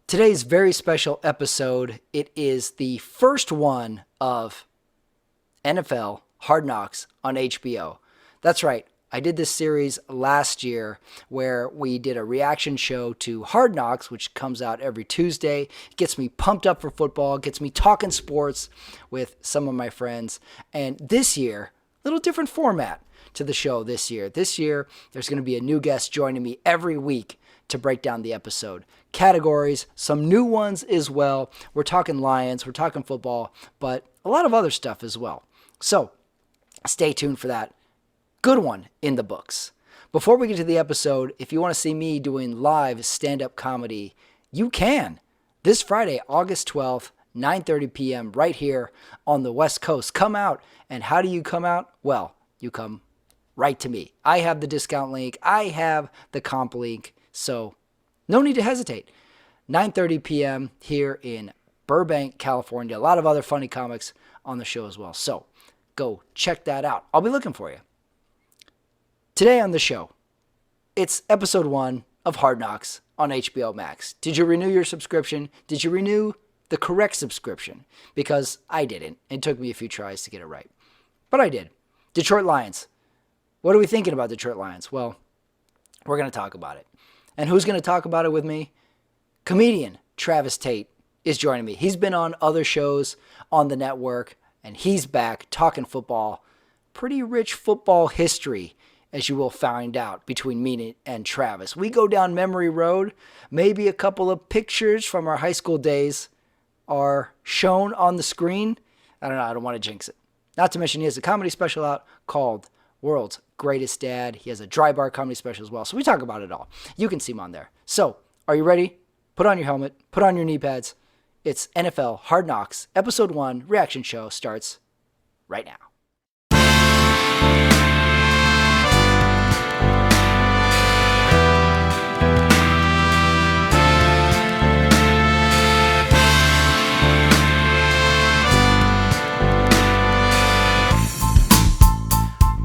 Today's very special episode, it is the first one of NFL Hard Knocks on HBO. That's right. I did this series last year where we did a reaction show to Hard Knocks, which comes out every Tuesday. It gets me pumped up for football, gets me talking sports with some of my friends. And this year, a little different format to the show this year. This year, there's going to be a new guest joining me every week to break down the episode. Categories, some new ones as well. We're talking Lions, we're talking football, but a lot of other stuff as well. So stay tuned for that. Good one in the books. Before we get to the episode, if you want to see me doing live stand-up comedy, you can. This Friday, August 12th, 9:30 p.m. right here on the West Coast. Come out. And how do you come out? Well, you come right to me. I have the discount link. I have the comp link. So no need to hesitate. 9:30 p.m. here in Burbank, California. A lot of other funny comics on the show as well. So go check that out. I'll be looking for you. Today on the show, it's episode 1 of Hard Knocks on HBO Max. Did you renew your subscription? Did you renew the correct subscription? Because I didn't. It took me a few tries to get it right. But I did. Detroit Lions. What are we thinking about Detroit Lions? Well, we're going to talk about it. And who's going to talk about it with me? Comedian Travis Tate is joining me. He's been on other shows on the network, and he's back talking football. Pretty rich football history, as you will find out, between me and Travis. We go down memory road. Maybe a couple of pictures from our high school days are shown on the screen. I don't know. I don't want to jinx it. Not to mention he has a comedy special out called World's Greatest Dad. He has a dry bar comedy special as well. So we talk about it all. You can see him on there. So are you ready? Put on your helmet. Put on your knee pads. It's NFL Hard Knocks. Episode 1 reaction show starts right now.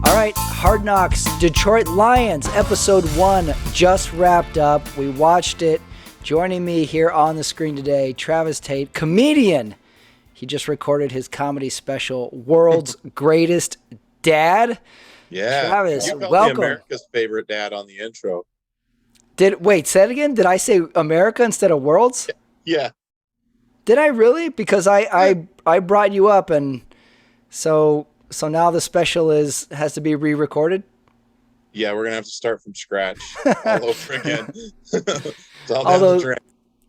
All right, Hard Knocks, Detroit Lions, episode 1 just wrapped up. We watched it. Joining me here on the screen today, Travis Tate, comedian. He just recorded his comedy special, World's Greatest Dad. Yeah, Travis, you called welcome. me America's favorite dad on the intro. Wait, say it again? Did I say America instead of World's? Yeah. Did I really? Because I brought you up, and so now the special has to be re-recorded? Yeah, we're gonna have to start from scratch all over again.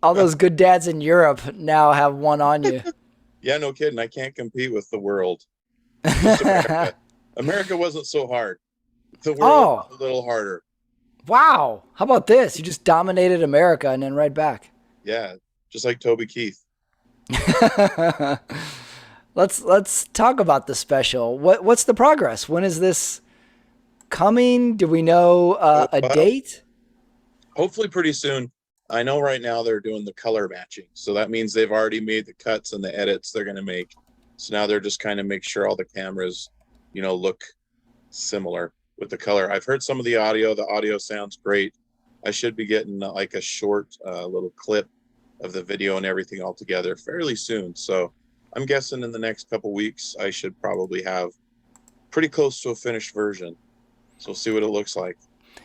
all those good dads in Europe now have one on you. Yeah, no kidding. I can't compete with the world. Just America. America wasn't so hard. The world was a little harder. Wow. How about this? You just dominated America and then right back. Yeah, just like Toby Keith. Let's talk about the special. What's the progress? When is this coming? Do we know a date? Hopefully pretty soon. I know right now they're doing the color matching. So that means they've already made the cuts and the edits they're going to make. So now they're just kind of make sure all the cameras, look similar with the color. I've heard some of the audio. The audio sounds great. I should be getting like a short little clip of the video and everything all together fairly soon. So I'm guessing in the next couple weeks, I should probably have pretty close to a finished version. So we'll see what it looks like.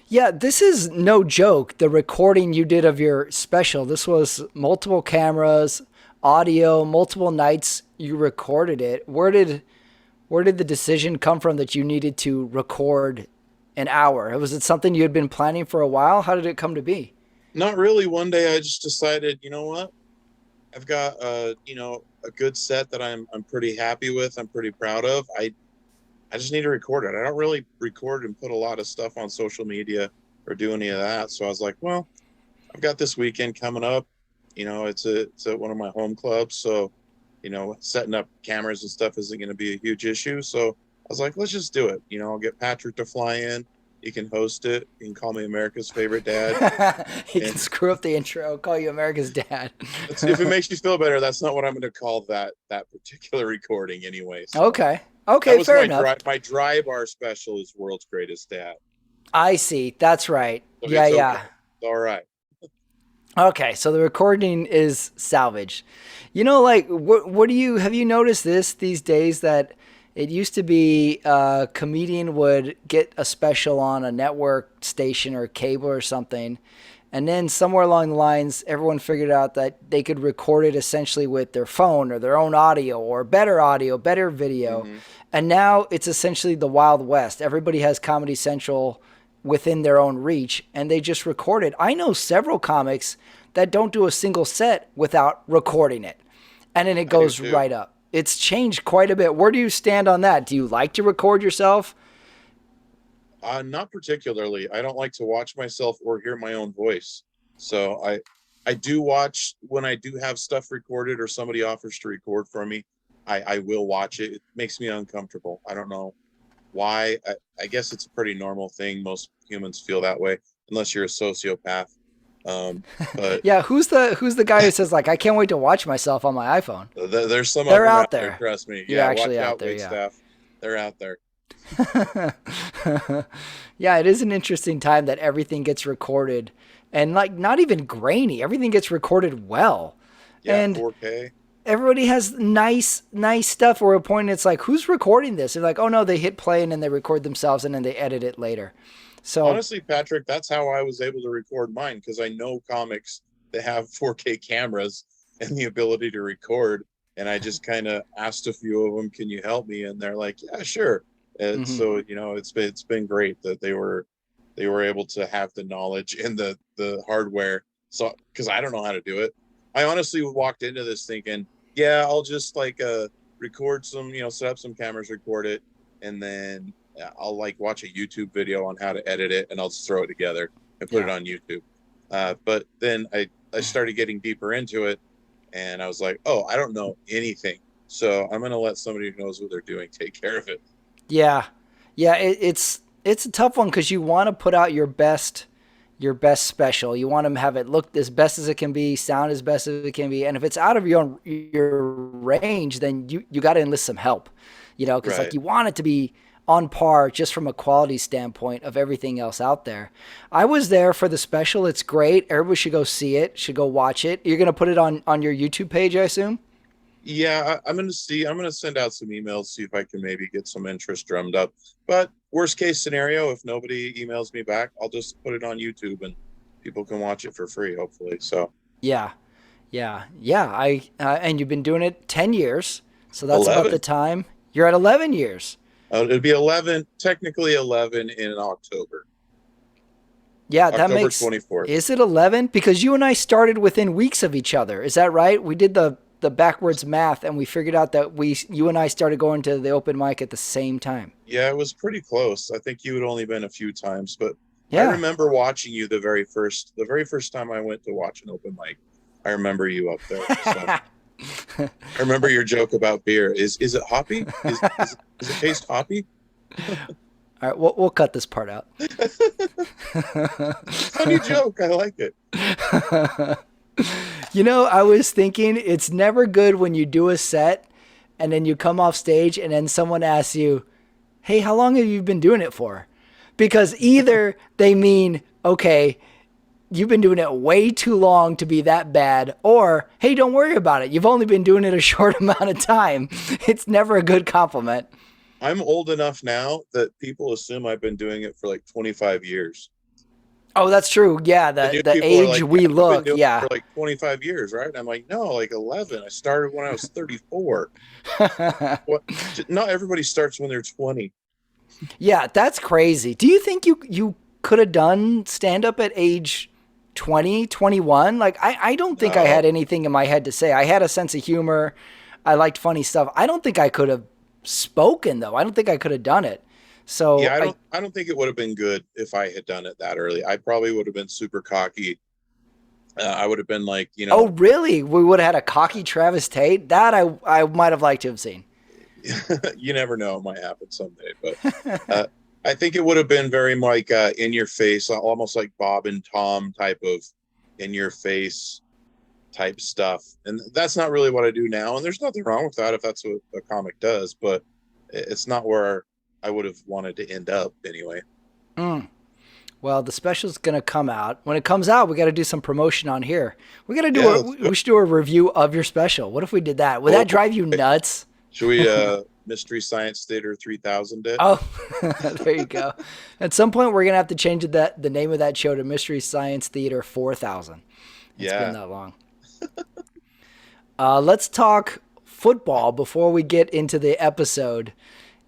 Yeah, this is no joke. The recording you did of your special, this was multiple cameras, audio, multiple nights you recorded it. Where did the decision come from that you needed to record an hour? Was it something you had been planning for a while? How did it come to be? Not really. One day I just decided, you know what? I've got a good set that I'm pretty happy with. I'm pretty proud of. I just need to record it. I don't really record and put a lot of stuff on social media or do any of that. So I was like, well, I've got this weekend coming up. It's at one of my home clubs. So, setting up cameras and stuff isn't going to be a huge issue. So I was like, let's just do it. I'll get Patrick to fly in. He can host it. He can call me America's favorite dad. He can screw up the intro, call you America's dad. If it makes you feel better, that's not what I'm going to call that particular recording anyway. So. Okay, fair enough. My dry bar special is World's Greatest Dad. I see. That's right. So yeah. All right. Okay, so the recording is salvaged. Like what do you have you noticed this these days that it used to be a comedian would get a special on a network station or cable or something, and then somewhere along the lines, everyone figured out that they could record it essentially with their phone or their own audio, better video. Hmm. And now it's essentially the Wild West. Everybody has Comedy Central within their own reach and they just record it. I know several comics that don't do a single set without recording it. And then it I do goes too. right up. It's changed quite a bit. Where do you stand on that? Do you like to record yourself? Not particularly. I don't like to watch myself or hear my own voice. So I do watch when I do have stuff recorded or somebody offers to record for me. I will watch it. It makes me uncomfortable. I don't know why. I guess it's a pretty normal thing. Most humans feel that way, unless you're a sociopath. But Yeah, who's the guy who says like I can't wait to watch myself on my iPhone? there's some of They're them out out there. there. Trust me. You're Yeah, actually watch out out, there, wait yeah. staff. They're out there. Yeah, it is an interesting time that everything gets recorded and like not even grainy. Everything gets recorded well. Yeah, And 4K. everybody has nice stuff where a point it's like, who's recording this? They're like, oh no, they hit play and then they record themselves and then they edit it later. So Honestly, Patrick, that's how I was able to record mine because I know comics that have 4K cameras and the ability to record. And I just kind of asked a few of them, "Can you help me?" And they're like, "Yeah, sure." And mhm. so it's been great that they were able to have the knowledge and the hardware. So because I don't know how to do it, I honestly walked into this thinking, "Yeah, I'll just like record some, set up some cameras, record it, and then I'll like watch a YouTube video on how to edit it, and I'll just throw it together and put it Yeah. on YouTube." But then I started getting deeper into it, and I was like, "Oh, I don't know anything, so I'm gonna let somebody who knows what they're doing take care of it." Yeah. Yeah, it's a tough one because you want to put out your best special. You want to have it look as best as it can be, sound as best as it can be, and if it's out of your range, then you got to enlist some help. Because like Right. you want it to be on par just from a quality standpoint of everything else out there. I was there for the special. It's great. Everybody should go see it. Should go watch it. You're gonna put it on your YouTube page, I assume. Yeah, I'm gonna see. I'm gonna send out some emails, see if I can maybe get some interest drummed up. But worst case scenario, if nobody emails me back, I'll just put it on YouTube and people can watch it for free, hopefully. So Yeah. Yeah. And you've been doing it 10 years, so that's about the 11. time. You're at 11 years. It'd be 11, technically 11 in October, Yeah, that October makes. 24th. Is it 11? Because you and I started within weeks of each other. Is that right? We did the backwards math, and we figured out that you and I started going to the open mic at the same time. Yeah, it was pretty close. I think you had only been a few times, but I Yeah. remember watching you the very first time I went to watch an open mic. I remember you up there. So I remember your joke about beer. Is it hoppy? Does it taste hoppy? All right, we'll cut this part out. Funny joke. I like it. I was thinking it's never good when you do a set and then you come off stage and then someone asks you, hey, how long have you been doing it for? Because either they mean, okay, you've been doing it way too long to be that bad, or hey, don't worry about it. You've only been doing it a short amount of time. It's never a good compliment. I'm old enough now that people assume I've been doing it for like 25 years. Oh, that's true. Yeah, The the new the people are age like, "Yeah, we you've been look, doing it yeah. for like 25 years, right?" And I'm like, "No, like 11. I started when I was 34." What? Not everybody starts when they're 20. Yeah, that's crazy. Do you think you could have done stand up at age 20, 21? Like I don't think I had No. anything in my head to say. I had a sense of humor. I liked funny stuff. I don't think I could have spoken though. I don't think I could have done it. Yeah, So I I don't I don't think it would have been good if I had done it that early. I probably would have been super cocky. I would have been like, Oh really? We would have had a cocky Travis Tate? That I might have liked to have seen. you never know, it might happen someday. But uh, I think it would have been very like in your face, almost like Bob and Tom type of in your face type stuff. And that's not really what I do now. And there's nothing wrong with that if that's what a comic does, but it's not where I would have wanted to end up anyway. Mm. Well, the special's going to come out. When it comes out, we got to do some promotion on here. We got to Yeah, we should do a review of your special. What if we did that? Would that drive you nuts? should we Mystery Science Theater 3000 it? Oh, there you go. At some point, we're going to have to change the name of that show to Mystery Science Theater 4000. It's been that long. Let's talk football before we get into the episode.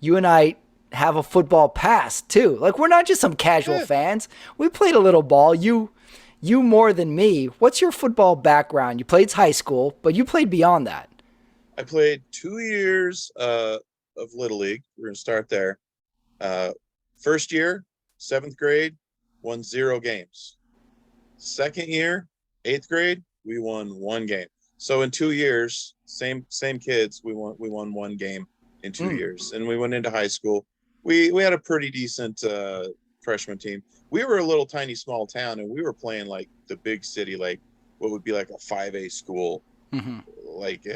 You and I have a football past too. Like, we're not just some casual fans. We played a little ball. You more than me. What's your football background? You played high school, but you played beyond that. I played 2 years of Little League. We're going to start there. First year, 7th grade, won 0 games. Second year, 8th grade, we won 1 game. So in 2 years, same kids, we won 1 game in 2 years. And we went into high school. We had a pretty decent freshman team. We were a little tiny small town, and we were playing like the big city, like what would be like a 5A school, like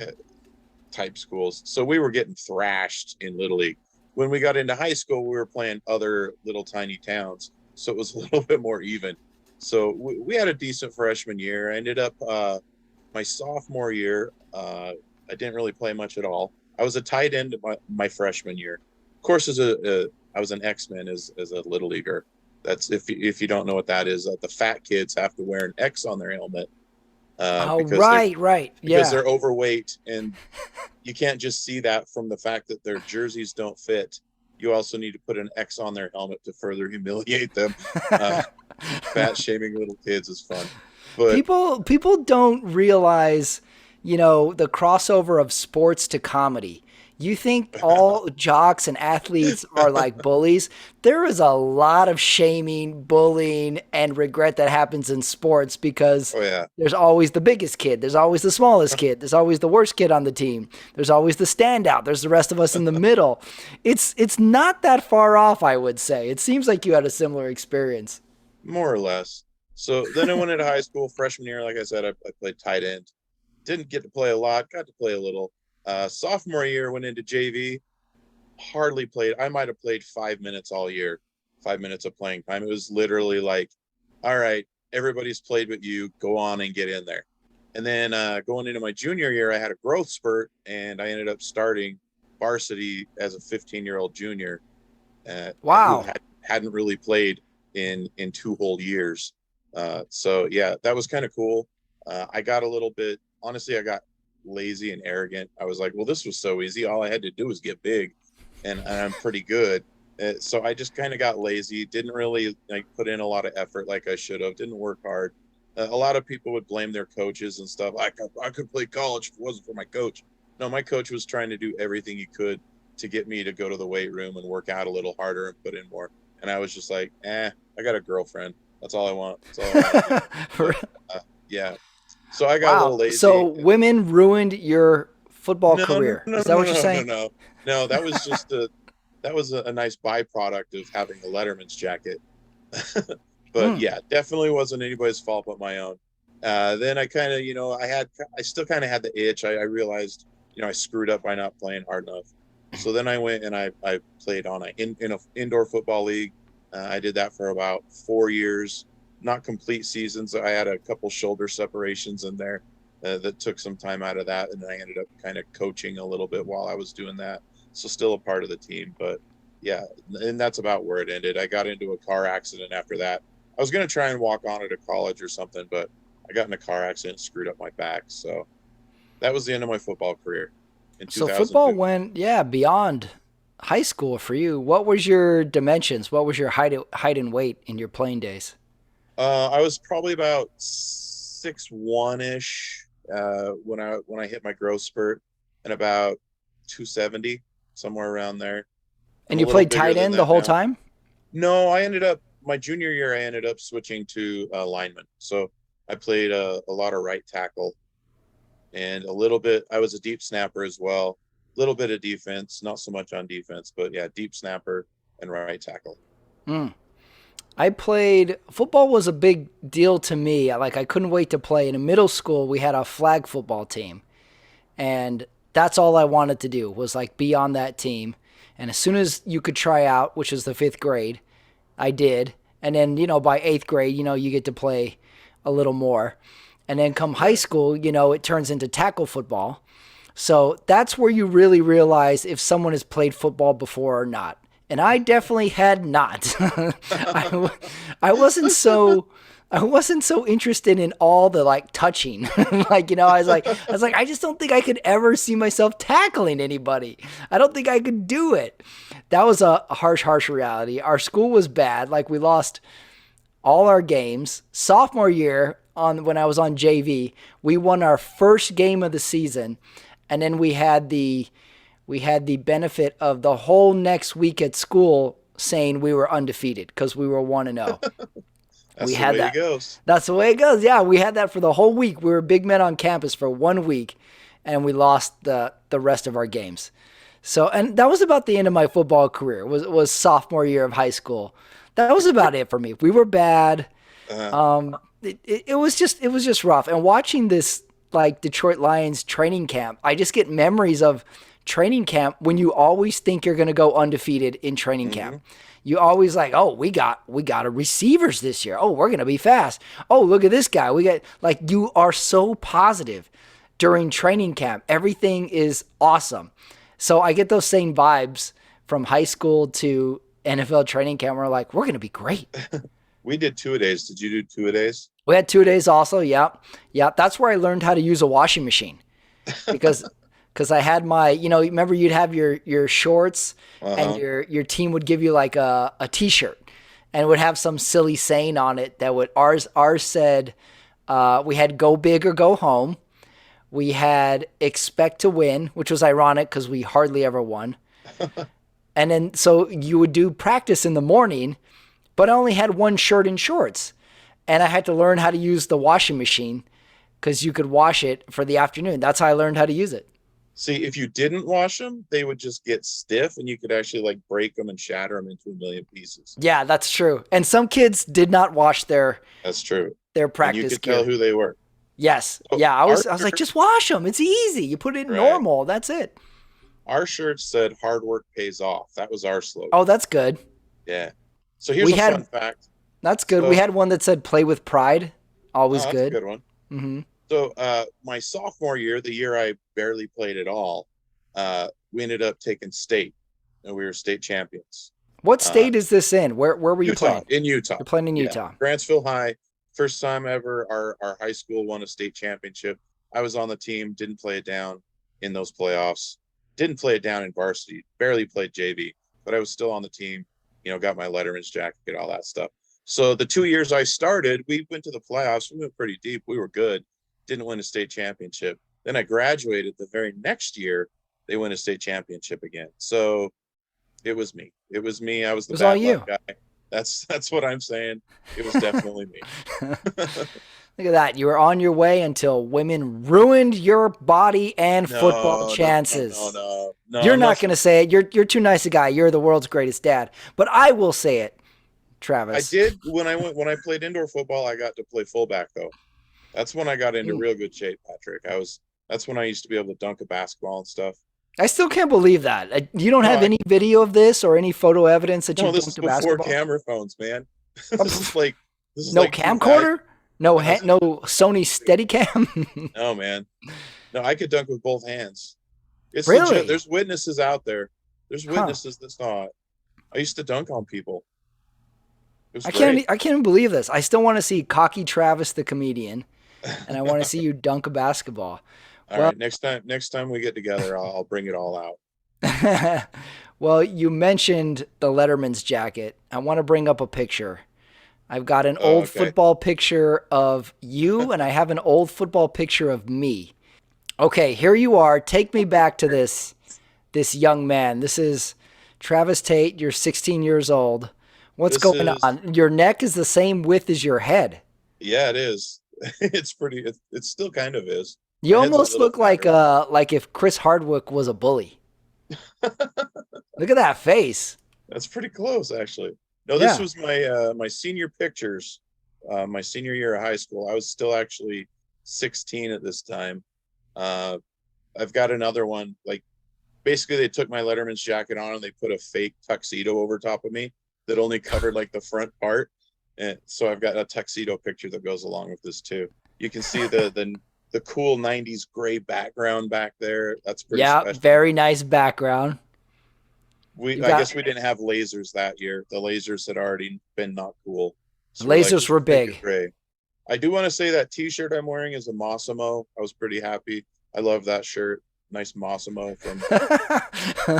type schools. So we were getting thrashed in Little League. When we got into high school, we were playing other little tiny towns, so it was a little bit more even. So we had a decent freshman year. I ended up my sophomore year, I didn't really play much at all. I was a tight end my freshman year. Of course, I was an X-Men as a little leaguer. That's if you don't know what that is. The fat kids have to wear an X on their helmet. Because they're overweight, and you can't just see that from the fact that their jerseys don't fit. You also need to put an X on their helmet to further humiliate them. Fat shaming little kids is fun, but people don't realize, the crossover of sports to comedy. You think all jocks and athletes are like bullies? There is a lot of shaming, bullying, and regret that happens in sports because there's always the biggest kid. There's always the smallest kid. There's always the worst kid on the team. There's always the standout. There's the rest of us in the middle. It's not that far off, I would say. It seems like you had a similar experience. More or less. So then I went into high school. Freshman year, like I said, I played tight end. Didn't get to play a lot. Got to play a little. Sophomore year, went into JV, hardly played. I might have played 5 minutes all year, 5 minutes of playing time. It was literally like, all right, everybody's played but you, go on and get in there. And then going into my junior year, I had a growth spurt, and I ended up starting varsity as a 15-year-old junior. Wow. Who hadn't really played in 2 whole years. So, yeah, that was kind of cool. I got a little bit, honestly, I got lazy and arrogant. I was like, well, this was so easy. All I had to do was get big, and I'm pretty good. So I just kind of got lazy. Didn't really put in a lot of effort like I should have. Didn't work hard. A lot of people would blame their coaches and stuff. I could play college if it wasn't for my coach. No, my coach was trying to do everything he could to get me to go to the weight room and work out a little harder and put in more. And I was just like, I got a girlfriend. That's all I want. That's all I want. Yeah. So I got a little lazy. So women ruined your football career. Is that what you're saying? No, that was just a nice byproduct of having a Letterman's jacket. But yeah, definitely wasn't anybody's fault but my own. Then I kind of, I still kind of had the itch. I realized, I screwed up by not playing hard enough. So then I went and I played on in an indoor football league. I did that for about 4 years. Not complete seasons. I had a couple shoulder separations in there that took some time out of that, and I ended up kind of coaching a little bit while I was doing that. So still a part of the team, but yeah, and that's about where it ended. I got into a car accident after that. I was going to try and walk on to college or something, but I got in a car accident and screwed up my back. So that was the end of my football career in 2002. So football went, beyond high school for you. What was your dimensions? What was your height and weight in your playing days? I was probably about 6'1" when I hit my growth spurt, and about 270, somewhere around there. And you played tight end the whole time? No, my junior year, I ended up switching to lineman. So I played a lot of right tackle and a little bit. I was a deep snapper as well. A little bit of defense, not so much on defense, but yeah, deep snapper and right tackle. I played football was a big deal to me. I couldn't wait to play. In middle school, we had a flag football team, and that's all I wanted to do was be on that team. And as soon as you could try out, which was the 5th grade, I did. And then, by 8th grade, you get to play a little more. And then come high school, it turns into tackle football. So that's where you really realize if someone has played football before or not. And I definitely had not. I wasn't so interested in all the touching. I was like, I just don't think I could ever see myself tackling anybody. I don't think I could do it. That was a harsh reality. Our school was bad. We lost all our games. Sophomore year, when I was on JV, we won our first game of the season, and then we had the benefit of the whole next week at school saying we were undefeated because we were 1-0. That's the way it goes. That's the way it goes. Yeah, we had that for the whole week. We were big men on campus for 1 week, and we lost the rest of our games. So, and that was about the end of my football career. Was sophomore year of high school. That was about it for me. We were bad. It was just rough. And watching this Detroit Lions training camp, I just get memories of training camp when you always think you're going to go undefeated in training camp. You always we got a receivers this year. Oh, we're going to be fast. Oh, look at this guy. We got you are so positive during training camp. Everything is awesome. So I get those same vibes from high school to NFL training camp. We're we're going to be great. We did 2-a-days. Did you do 2-a-days? We had 2-a-days also. Yeah. That's where I learned how to use a washing machine because I had my, remember you'd have your shorts and your team would give you a t-shirt and it would have some silly saying on it that ours said, we had go big or go home. We had expect to win, which was ironic because we hardly ever won. And then, so you would do practice in the morning, but I only had one shirt and shorts. And I had to learn how to use the washing machine because you could wash it for the afternoon. That's how I learned how to use it. See, if you didn't wash them, they would just get stiff and you could actually break them and shatter them into a million pieces. Yeah, that's true. And some kids did not wash their That's true. Their practice and you could gear. tell who they were. Yes. So yeah, I was like, just wash them. It's easy. You put it in normal. That's it. Our shirt said hard work pays off. That was our slogan. Oh, that's good. Yeah. So here's a fun fact. That's good. We had one that said play with pride. Always that's good. A good one. Mm-hmm. So my sophomore year, the year I barely played at all, we ended up taking state, and we were state champions. What state is this in? Where were you Utah, playing? In Utah. You're playing in Utah. Grantsville High. First time ever our high school won a state championship. I was on the team, didn't play it down in those playoffs. Didn't play it down in varsity, barely played JV, but I was still on the team, got my Letterman's jacket, all that stuff. So the 2 years I started, we went to the playoffs. We went pretty deep. We were good. Didn't win a state championship. Then I graduated the very next year. They win a state championship again. So it was me. It was me. I was the bad luck guy. That's what I'm saying. It was definitely me. Look at that. You were on your way until women ruined your body and football chances. No. You're not going to say it. You're too nice a guy. You're the world's greatest dad. But I will say it, Travis. I did when I played indoor football. I got to play fullback though. That's when I got into real good shape, Patrick. That's when I used to be able to dunk a basketball and stuff. I still can't believe that. You don't have any video of this or any photo evidence that you dunked a basketball? No, this is before camera phones, man. This is no camcorder? No Sony Steadicam? No, man. No, I could dunk with both hands. It's really? Legit. There's witnesses out there. There's witnesses that saw it. I used to dunk on people. I can't even believe this. I still want to see Cocky Travis the comedian, and I want to see you dunk a basketball. All right, next time we get together, I'll bring it all out. Well, you mentioned the Letterman's jacket. I want to bring up a picture. I've got an old football picture of you, and I have an old football picture of me. Okay, here you are. Take me back to this young man. This is Travis Tate. You're 16 years old. What's going on? Your neck is the same width as your head. Yeah, it is. It's pretty. It still kind of is. You almost look like if Chris Hardwick was a bully. Look at that face. That's pretty close, actually. No, this was my senior pictures, my senior year of high school. I was still actually 16 at this time. I've got another one. Basically, they took my Letterman's jacket on and they put a fake tuxedo over top of me that only covered the front part. And so I've got a tuxedo picture that goes along with this too. You can see the cool 90s gray background back there. That's pretty Yeah, special. very nice background. You I got guess we didn't have lasers that year. The lasers had already been not cool. So we're like, lasers just were make it big. gray. I do want to say that t-shirt I'm wearing is a Massimo. I was pretty happy. I love that shirt. Nice Massimo from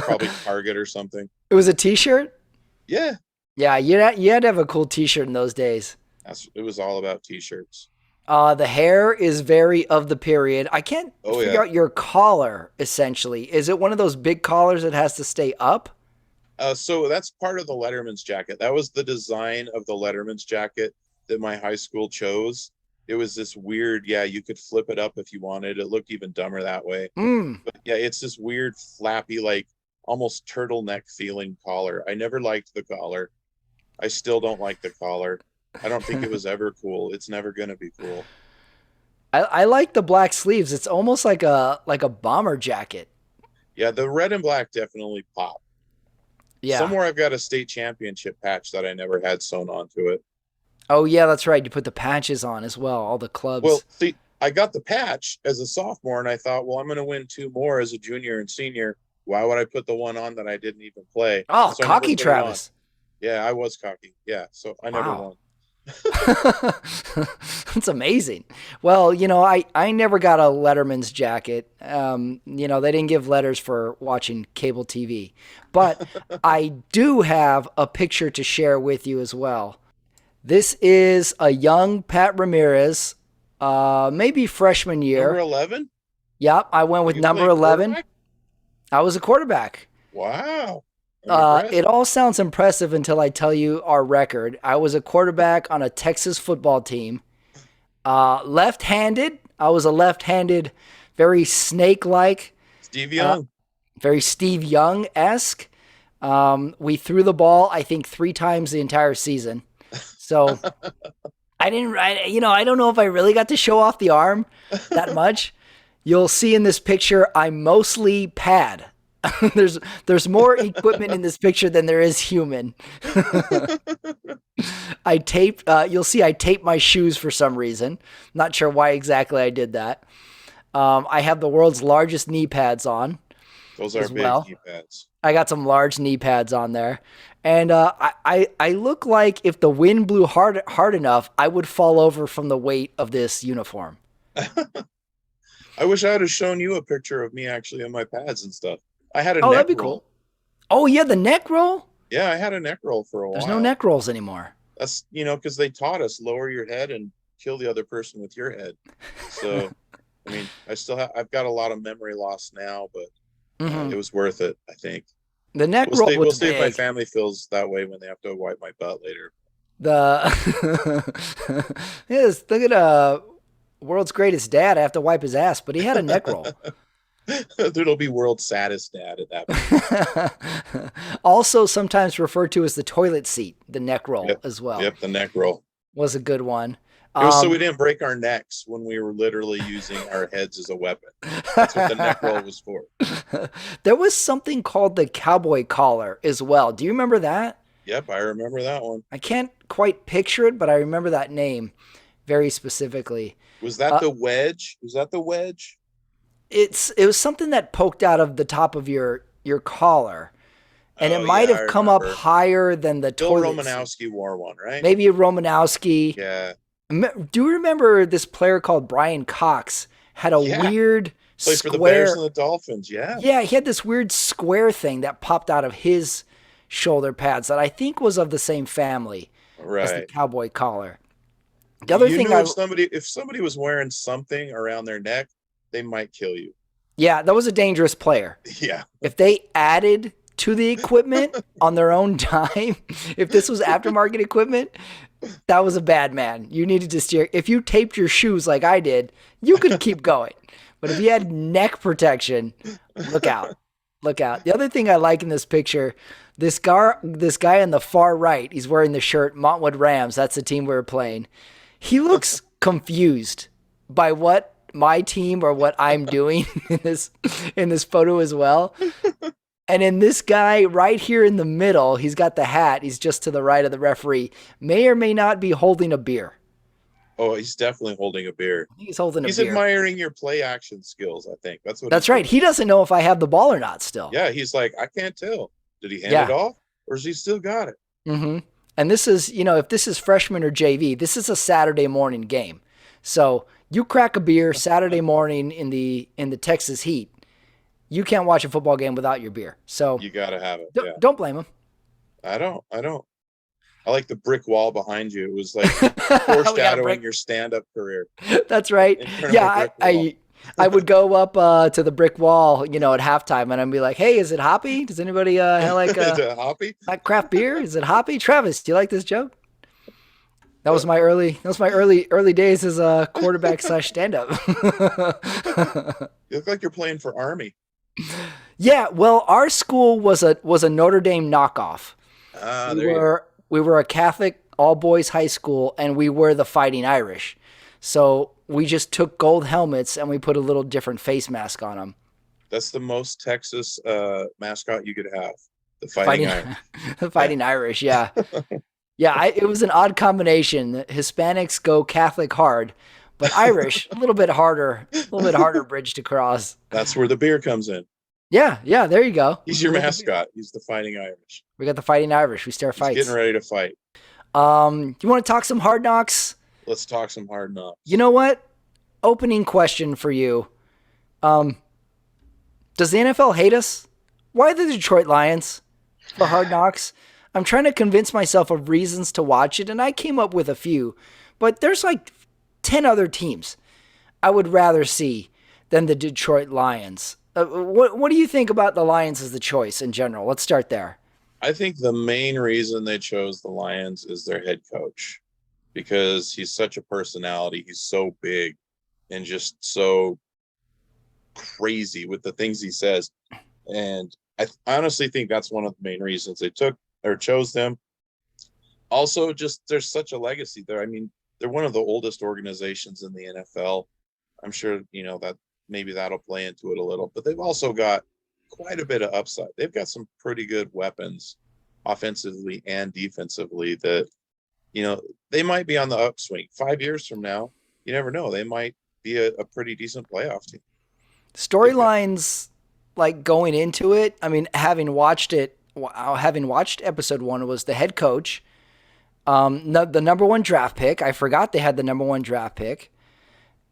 probably Target or something. It was a t-shirt? Yeah, Yeah, you had to have a cool t-shirt in those days. it was all about t-shirts. The hair is very of the period. I can't Oh figure yeah. out your collar, essentially. Is it one of those big collars that has to stay up? So that's part of the Letterman's jacket. That was the design of the Letterman's jacket that my high school chose. It was this weird, yeah, you could flip it up if you wanted. It looked even dumber that way. Mm. But yeah, it's this weird, flappy, like almost turtleneck feeling collar. I never liked the collar. I still don't like the collar. I don't think it was ever cool. It's never going to be cool. I like the black sleeves. It's almost like a bomber jacket. Yeah, the red and black definitely pop. Yeah. Somewhere I've got a state championship patch that I never had sewn onto it. Oh yeah, that's right. You put the patches on as well, all the clubs. Well, see, I got the patch as a sophomore, and I thought, well, I'm going to win two more as a junior and senior. Why would I put the one on that I didn't even play? Oh, So I never cocky put it on. Travis. Yeah, I was cocky. Yeah, so I never Wow. won. That's amazing. Well, I never got a Letterman's jacket. They didn't give letters for watching cable TV. But I do have a picture to share with you as well. This is a young Pat Ramirez, maybe freshman year. Number 11? Yep, I went with You number played 11. quarterback? I was a quarterback. Wow. I'm impressed. It all sounds impressive until I tell you our record. I was a quarterback on a Texas football team. Left-handed. I was a left-handed, very snake-like, Steve Young. very Steve Young-esque. We threw the ball, I think, 3 times the entire season. So I don't know if I really got to show off the arm that much. You'll see in this picture, I'm mostly pad. There's more equipment in this picture than there is human. You'll see I taped my shoes for some reason. Not sure why exactly I did that. I have the world's largest knee pads on. Those are big knee pads. I got some large knee pads on there. And I look like if the wind blew hard enough, I would fall over from the weight of this uniform. I wish I would have shown you a picture of me actually on my pads and stuff. I had a neck that'd be roll. cool. Oh, yeah, the neck roll? Yeah, I had a neck roll for a while. There's no neck rolls anymore. That's, because they taught us lower your head and kill the other person with your head. So, I mean, I've got a lot of memory loss now, but it was worth it, I think. The neck roll was We'll see big. if my family feels that way when they have to wipe my butt later. Yes, look at world's greatest dad. I have to wipe his ass, but he had a neck roll. It'll be world's saddest dad at that point. Also, sometimes referred to as the toilet seat, the neck roll as well. Yep, the neck roll Was a good one. It was so we didn't break our necks when we were literally using our heads as a weapon. That's what the neck roll was for. There was something called the cowboy collar as well. Do you remember that? Yep, I remember that one. I can't quite picture it, but I remember that name very specifically. Was that the wedge? Was that the wedge? It was something that poked out of the top of your collar, and it might have come up higher than the Bill toilet Romanowski seat. wore one, right? Maybe a Romanowski. Yeah. Do you remember this player called Brian Cox had a weird Played square for the Bears and the Dolphins, yeah. Yeah, he had this weird square thing that popped out of his shoulder pads that I think was of the same family as the cowboy collar. The other thing if somebody was wearing something around their neck, they might kill you. Yeah, that was a dangerous player. Yeah. If they added to the equipment on their own dime, if this was aftermarket equipment, that was a bad man. You needed to steer. If you taped your shoes like I did, you could keep going. But if you had neck protection, look out. Look out. The other thing I like in this picture, this guy on the far right, he's wearing the shirt Montwood Rams. That's the team we were playing. He looks confused by what my team or what I'm doing in this photo as well. And then this guy right here in the middle, he's got the hat. He's just to the right of the referee. May or may not be holding a beer. Oh, he's definitely holding a beer. I think he's holding a He's beer. admiring your play action skills, I think. That's right. Doing. He doesn't know if I have the ball or not still. Yeah, he's like, I can't tell. Did he hand it off? Or has he still got it? Mm-hmm. And this is, if this is freshman or JV, this is a Saturday morning game. So you crack a beer Saturday morning in the Texas heat. You can't watch a football game without your beer. So you got to have it. Don't blame him. I don't. I like the brick wall behind you. It was like foreshadowing your stand-up career. That's right. Yeah, I would go up to the brick wall, at halftime, and I'd be like, "Hey, is it hoppy? Does anybody like is it hoppy? Like craft beer? Is it hoppy?" Travis, do you like this joke? That was my early days as a quarterback / stand-up. You look like you're playing for Army. Yeah, well, our school was a Notre Dame knockoff. We were a Catholic all-boys high school, and we were the Fighting Irish. So we just took gold helmets and we put a little different face mask on them. That's the most Texas mascot you could have. The Fighting Irish. The Fighting Irish, yeah. Yeah, it was an odd combination. Hispanics go Catholic hard, but Irish, a little bit harder bridge to cross. That's where the beer comes in. Yeah, there you go. He's your mascot. He's the Fighting Irish. We got the Fighting Irish. We start fights. He's getting ready to fight. You want to talk some Hard Knocks? Let's talk some Hard Knocks. You know what? Opening question for you. Does the NFL hate us? Why the Detroit Lions for Hard Knocks? I'm trying to convince myself of reasons to watch it, and I came up with a few. But there's like 10 other teams I would rather see than the Detroit Lions. What do you think about the Lions as the choice in general? Let's start there. I think the main reason they chose the Lions is their head coach, because he's such a personality. He's so big and just so crazy with the things he says. And I honestly think that's one of the main reasons they took or chose them. Also, just there's such a legacy there. I mean, they're one of the oldest organizations in the NFL. I'm sure, that maybe that'll play into it a little, but they've also got quite a bit of upside. They've got some pretty good weapons offensively and defensively that, they might be on the upswing 5 years from now. You never know. They might be a pretty decent playoff team. Storylines like going into it. I mean, having watched episode 1, was the head coach, the number 1 draft pick. I forgot they had the number 1 draft pick.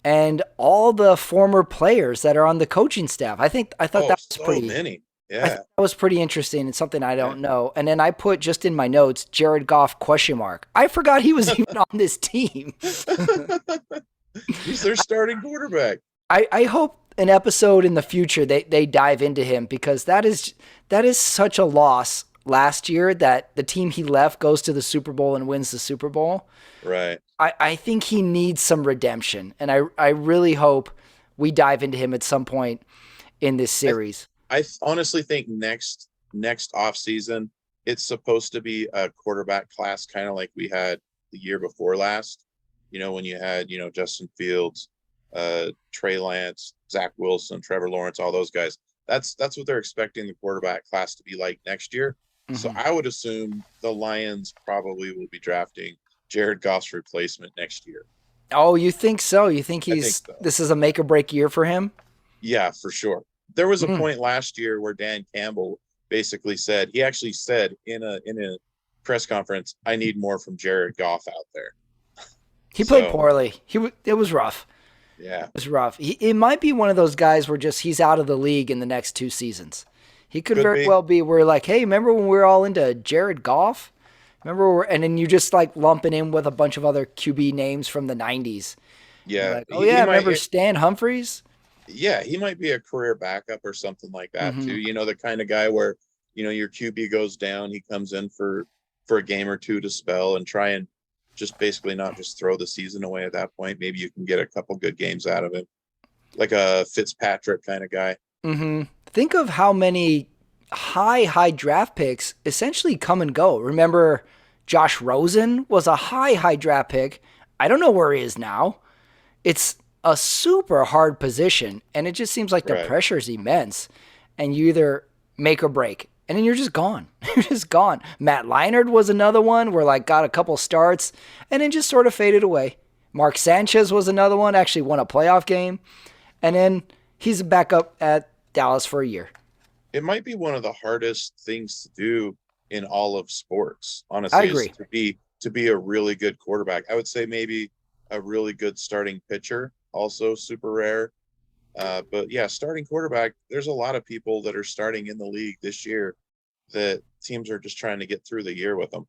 And all the former players that are on the coaching staff. I thought that was pretty many. Yeah. That was pretty interesting and something I don't know. And then I put just in my notes, Jared Goff ? I forgot he was even on this team. He's their starting quarterback. I hope an episode in the future they dive into him, because that is such a loss last year that the team he left goes to the Super Bowl and wins the Super Bowl. Right. I think he needs some redemption, and I really hope we dive into him at some point in this series. I honestly think next offseason, it's supposed to be a quarterback class, kind of like we had the year before last. When you had, Justin Fields, Trey Lance, Zach Wilson, Trevor Lawrence, all those guys. That's what they're expecting the quarterback class to be like next year. Mm-hmm. So I would assume the Lions probably will be drafting Jared Goff's replacement next year. Oh, you think so? You think this is a make or break year for him? Yeah, for sure. There was a point last year where Dan Campbell basically said, he actually said in a press conference, I need more from Jared Goff out there. He played poorly. It was rough. Yeah. It was rough. It might be one of those guys where just he's out of the league in the next 2 seasons. He could very well be where like, hey, remember when we were all into Jared Goff? And then you just like lumping in with a bunch of other QB names from the 90s. Yeah. Like, remember Stan Humphries? Yeah, he might be a career backup or something like that too. The kind of guy where, your QB goes down, he comes in for a game or two to spell and try and just basically not just throw the season away at that point. Maybe you can get a couple good games out of him. Like a Fitzpatrick kind of guy. Mm-hmm. Think of how many high draft picks essentially come and go. Remember, Josh Rosen was a high draft pick. I don't know where he is now. It's a super hard position, and it just seems like the pressure is immense. And you either make or break. And then you're just gone. You're just gone. Matt Leinart was another one where like got a couple starts and then just sort of faded away. Mark Sanchez was another one, actually won a playoff game. And then he's back up at Dallas for a year. It might be one of the hardest things to do in all of sports, honestly. I agree. Is to be a really good quarterback. I would say maybe a really good starting pitcher, also super rare. But yeah, starting quarterback, there's a lot of people that are starting in the league this year that teams are just trying to get through the year with them.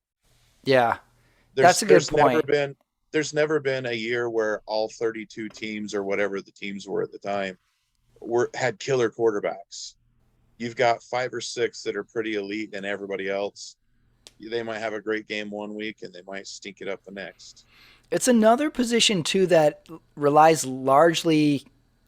Yeah, that's a good point. There's never been a year where all 32 teams or whatever the teams were at the time had killer quarterbacks. You've got 5 or 6 that are pretty elite, and everybody else, they might have a great game one week and they might stink it up the next. It's another position too that relies largely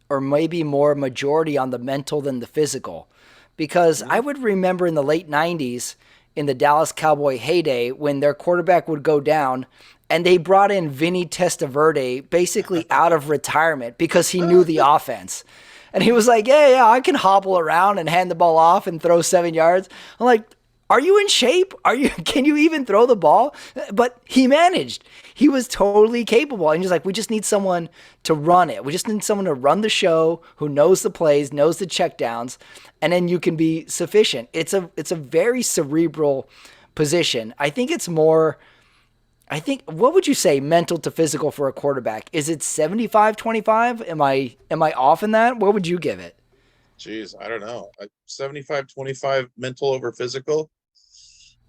or maybe more majority on the mental than the physical. Because I would remember in the late 90s in the Dallas Cowboy heyday when their quarterback would go down and they brought in Vinny Testaverde basically out of retirement because he knew the offense. And he was like, yeah, I can hobble around and hand the ball off and throw 7 yards. I'm like, are you in shape? Can you even throw the ball? But he managed. He was totally capable. And he's like, we just need someone to run it. We just need someone to run the show who knows the plays, knows the checkdowns, and then you can be sufficient. It's a very cerebral position. I think what would you say mental to physical for a quarterback? Is it 75-25? Am I off in that? What would you give it? Jeez, I don't know. 75-25 mental over physical.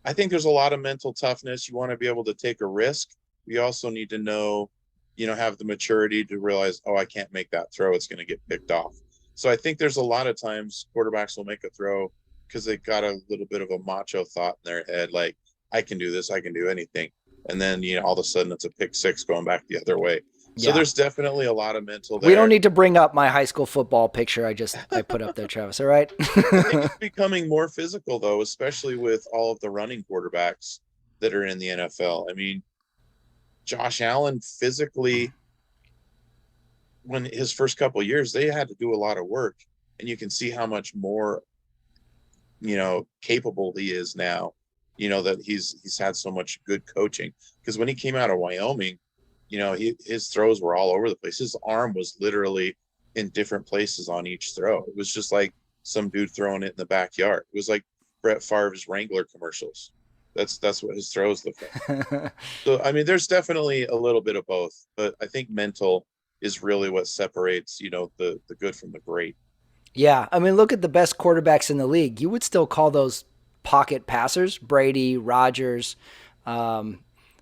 I think there's a lot of mental toughness. You want to be able to take a risk. You also need to know, have the maturity to realize, I can't make that throw. It's going to get picked off. So I think there's a lot of times quarterbacks will make a throw because they got a little bit of a macho thought in their head, like, I can do this, I can do anything. And then, all of a sudden it's a pick six going back the other way. So there's definitely a lot of mental there. We don't need to bring up my high school football picture I put up there, Travis. All right? I think it's becoming more physical, though, especially with all of the running quarterbacks that are in the NFL. I mean, Josh Allen physically, when his first couple of years, they had to do a lot of work. And you can see how much more, capable he is now, that he's had so much good coaching. Because when he came out of Wyoming, his throws were all over the place. His arm was literally in different places on each throw. It was just like some dude throwing it in the backyard. It was like Brett Favre's Wrangler commercials. That's what his throws look like. So, I mean, there's definitely a little bit of both, but I think mental is really what separates, the good from the great. Yeah. I mean, look at the best quarterbacks in the league. You would still call those pocket passers, Brady, Rodgers,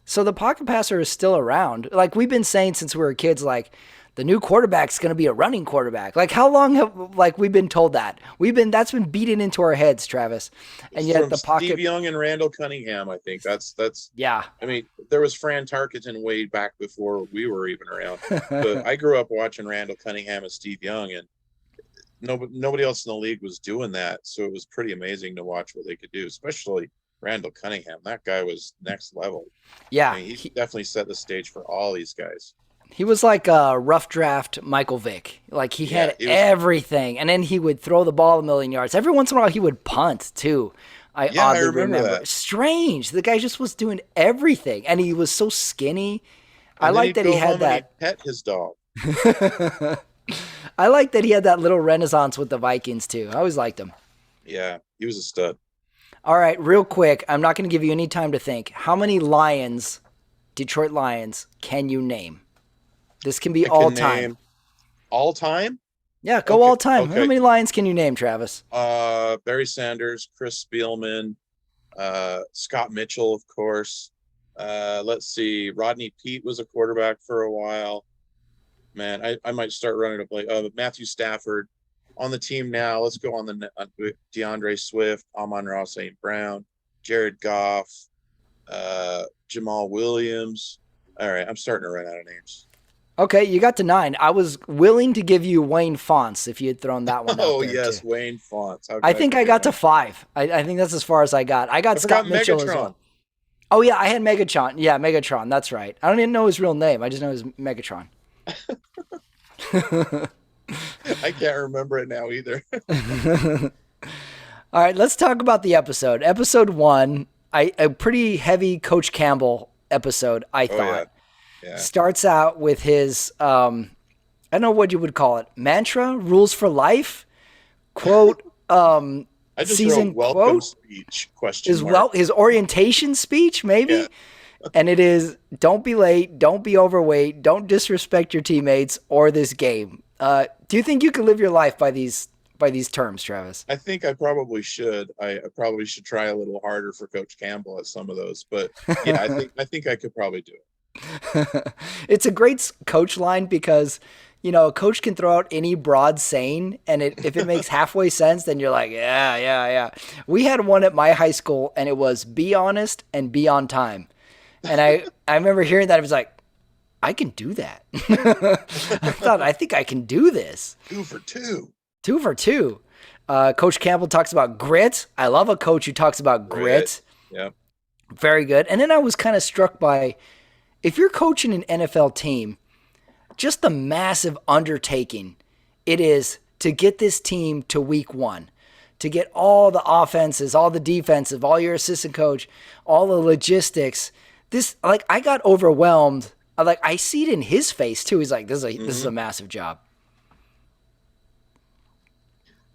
so the pocket passer is still around. Like we've been saying since we were kids, like the new quarterback's going to be a running quarterback. Like how long have we've been told that? That's been beaten into our heads, Travis. And yet the pocket. Steve Young and Randall Cunningham, I think that's. Yeah. I mean, there was Fran Tarkenton way back before we were even around. But I grew up watching Randall Cunningham and Steve Young, and nobody else in the league was doing that. So it was pretty amazing to watch what they could do, especially Randall Cunningham. That guy was next level. Yeah. I mean, he definitely set the stage for all these guys. He was like a rough draft Michael Vick. Like he had everything. And then he would throw the ball a million yards. Every once in a while he would punt too. I oddly remember that. Strange. The guy just was doing everything. And he was so skinny. And I like that he had that. He pet his dog. I like that he had that little renaissance with the Vikings too. I always liked him. Yeah, he was a stud. All right, real quick. I'm not going to give you any time to think. How many Detroit Lions, can you name? This can be all time. All time? Yeah, go all time. Okay. How many Lions can you name, Travis? Barry Sanders, Chris Spielman, Scott Mitchell, of course. Let's see. Rodney Peete was a quarterback for a while. Man, I might start running a play. Matthew Stafford. On the team now, let's go on DeAndre Swift, Amon-Ra St. Brown, Jared Goff, Jamal Williams. All right, I'm starting to run out of names. Okay, you got to 9. I was willing to give you Wayne Fonts if you had thrown that one out there yes, too. Wayne Fonts. I think I got to 5. I think that's as far as I got. I got Scott Mitchell as well. Oh, yeah, I had Megatron. Yeah, Megatron, that's right. I don't even know his real name. I just know his Megatron. I can't remember it now either. All right, let's talk about the episode. Episode 1, a pretty heavy Coach Campbell episode, I Oh yeah, thought. yeah. Starts out with his, I don't know what you would call it, mantra, rules for life, quote, I just wrote season welcome quote, speech question mark. his orientation speech, Yeah, maybe? And it is, don't be late, don't be overweight, don't disrespect your teammates or this game. Do you think you could live your life by these terms, Travis? I think I probably should. I probably should try a little harder for Coach Campbell at some of those. But yeah, I think I could probably do it. It's a great coach line because, a coach can throw out any broad saying, and if it makes halfway sense, then you're like, yeah, yeah, yeah. We had one at my high school, and it was be honest and be on time. And I remember hearing that. I was like, I can do that. I think I can do this. 2 for 2. 2 for 2. Coach Campbell talks about grit. I love a coach who talks about grit. Yeah. Very good. And then I was kind of struck by, if you're coaching an NFL team, just the massive undertaking it is to get this team to week 1, to get all the offenses, all the defensive, all your assistant coach, all the logistics. I got overwhelmed. I see it in his face too. He's like, this is a massive job.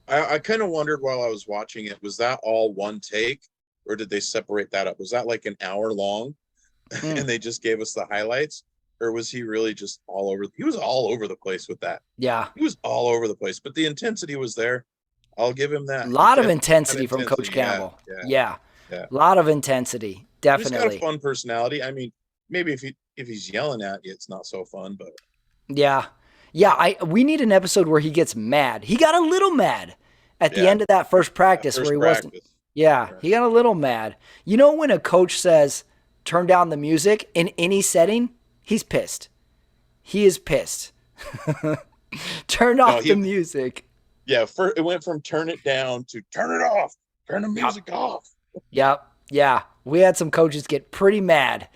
I kind of wondered while I was watching it, was that all one take, or did they separate that up? Was that like an hour long and they just gave us the highlights? Or was he really just all over? He was all over the place with that. Yeah. He was all over the place, but the intensity was there. I'll give him that. A lot of intensity from Coach Campbell. Yeah. A lot of intensity. Definitely. He's got a fun personality. I mean, maybe if he's yelling at you, it's not so fun, but yeah. Yeah, we need an episode where he gets mad. He got a little mad at the end of that first practice where he wasn't. Yeah, he got a little mad. You know when a coach says, turn down the music in any setting, he's pissed. He is pissed. Turn off the music. Yeah, it went from turn it down to turn it off. Turn the music off. Yep. Yeah. We had some coaches get pretty mad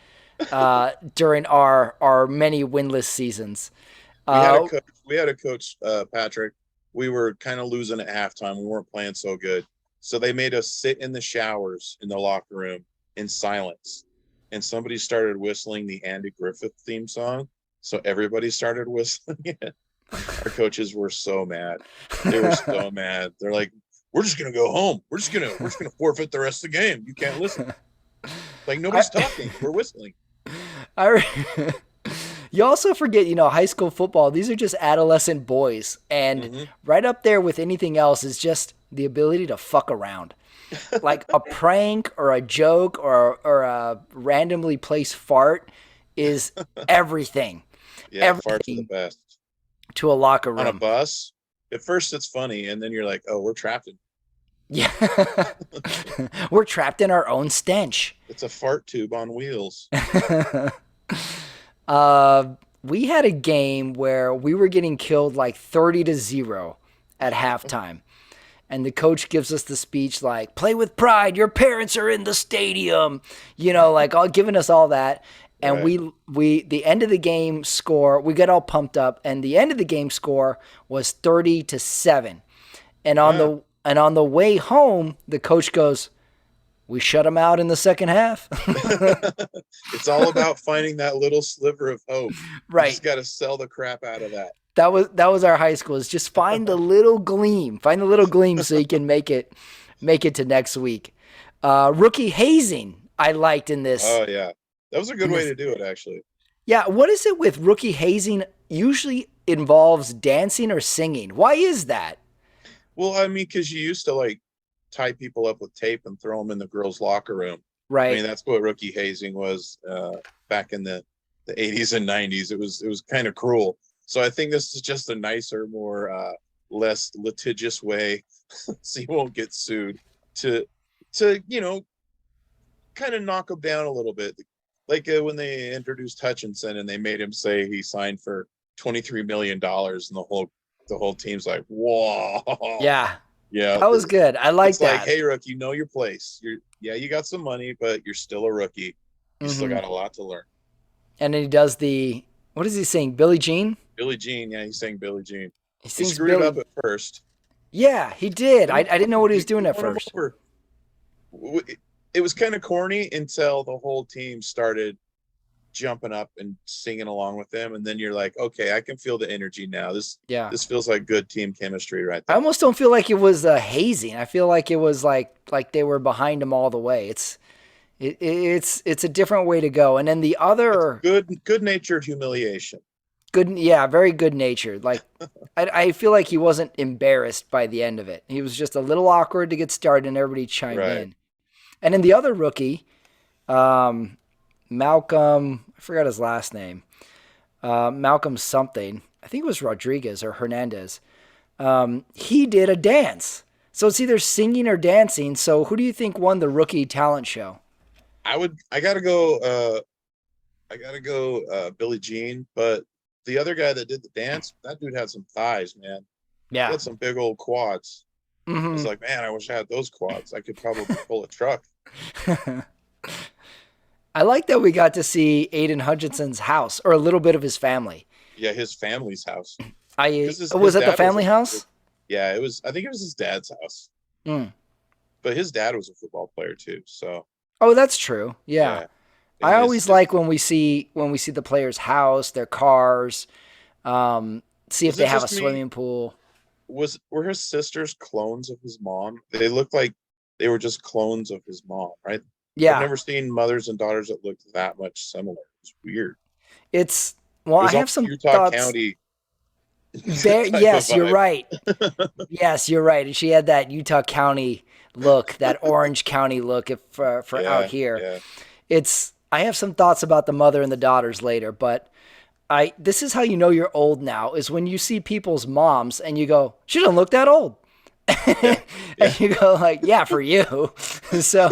during our many winless seasons. We had a coach, Patrick. We were kind of losing at halftime. We weren't playing so good. So they made us sit in the showers in the locker room in silence. And somebody started whistling the Andy Griffith theme song. So everybody started whistling it. Our coaches were so mad. They were so mad. They're like, we're just going to go home. We're just going to forfeit the rest of the game. You can't listen. Like, nobody's talking. We're whistling. You also forget, high school football, these are just adolescent boys. And right up there with anything else is just the ability to fuck around. Like a prank or a joke or a randomly placed fart is everything. Yeah, everything farts are the best. To a locker room. On a bus, at first it's funny, and then you're like, oh, we're trapped in. Yeah. We're trapped in our own stench. It's a fart tube on wheels. We had a game where we were getting killed like 30-0 at halftime. And the coach gives us the speech like, play with pride, your parents are in the stadium, all giving us all that. And right. The end of the game score, we got all pumped up, and the end of the game score was 30-7. And on the way home, the coach goes, we shut them out in the second half. It's all about finding that little sliver of hope. Right. You just got to sell the crap out of that. That was our high school. Is just find the little gleam. Find the little gleam so you can make it to next week. Rookie hazing I liked in this. Oh yeah. That was a good way to do it, actually. Yeah, what is it with rookie hazing? Usually involves dancing or singing. Why is that? Well, I mean, because you used to tie people up with tape and throw them in the girls' locker room. Right. I mean, that's what rookie hazing was back in the 80s and 90s. It was kind of cruel. So I think this is just a nicer, more less litigious way, so you won't get sued, to kind of knock them down a little bit. Like when they introduced Hutchinson and they made him say he signed for $23 million, and the whole team's like, whoa. Yeah. Yeah. That was good. I like that. Like, hey, rookie, know your place. You got some money, but you're still a rookie. You still got a lot to learn. And then he does what is he saying? Billie Jean? Billie Jean. Yeah, he's saying Billie Jean. He screwed it up at first. Yeah, he did. Let I me didn't know what he was doing you at won him first. over. It was kind of corny until the whole team started jumping up and singing along with them, and then you're like, okay, I can feel the energy now. Yeah. This feels like good team chemistry right I there. almost don't feel like it was hazing. I feel like it was like they were behind him all the way. It's a different way to go. And then the It's other good natured humiliation. good, yeah, very good natured. Like I feel like he wasn't embarrassed by the end of it. He was just a little awkward to get started, and everybody chimed Right. in. And then the other rookie, um, Malcolm, I forgot his last name. Malcolm something. I think it was Rodriguez or Hernandez. He did a dance. So it's either singing or dancing. So who do you think won the rookie talent show? I gotta go Billie Jean, but the other guy that did the dance, that dude had some thighs, man. He Yeah. had some big old quads. I was Hmm. like, man, I wish I had those quads. I could probably pull a truck. I like that we got to see Aiden Hutchinson's house or a little bit of his family. Yeah, his family's house. I Because was his at the dad was family house. yeah, it was I think it was his dad's house. Mm. But his dad was a football player too. So Oh, that's true. Yeah. yeah. And I his always like when we see the players' house, their cars, see if was they it have a just me? swimming pool. Were his sisters clones of his mom? They looked like they were just clones of his mom, right? I've Yeah, never seen mothers and daughters that looked that much similar. It's weird. it's well, It I was have almost some Utah thoughts. County type of Yes, you're vibe. right. Yes, you're right. And she had that Utah County look, that Orange County look if, for out Yeah, here. yeah. I have some thoughts about the mother and the daughters later, but this is how you know you're old now is when you see people's moms and you go, she doesn't look that old. Yeah, yeah. And you go like, yeah, for you. So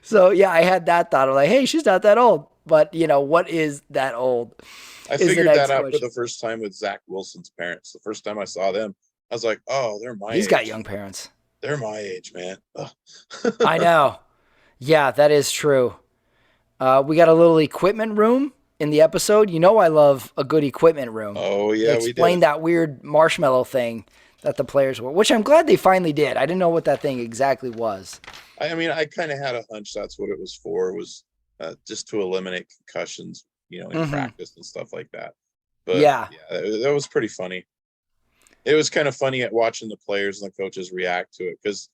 so yeah, I had that thought of like, hey, she's not that old. But what is that old I is the figured that next out for question. the first time with Zach Wilson's parents. The first time I saw them, I was like, "Oh, they're my He's got age. young parents. They're my age, man." Ugh. I know. Yeah, that is true. We got a little equipment room in the episode. You know I love a good equipment room. Oh They yeah, we explained did. that weird marshmallow thing that the players were, which I'm glad they finally did. I didn't know what that thing exactly was. I mean, I kind of had a hunch that's what it was for. Was just to eliminate concussions, in Hmm. practice and stuff like that. But Yeah. yeah, that was pretty funny. It was kind of funny at watching the players and the coaches react to it because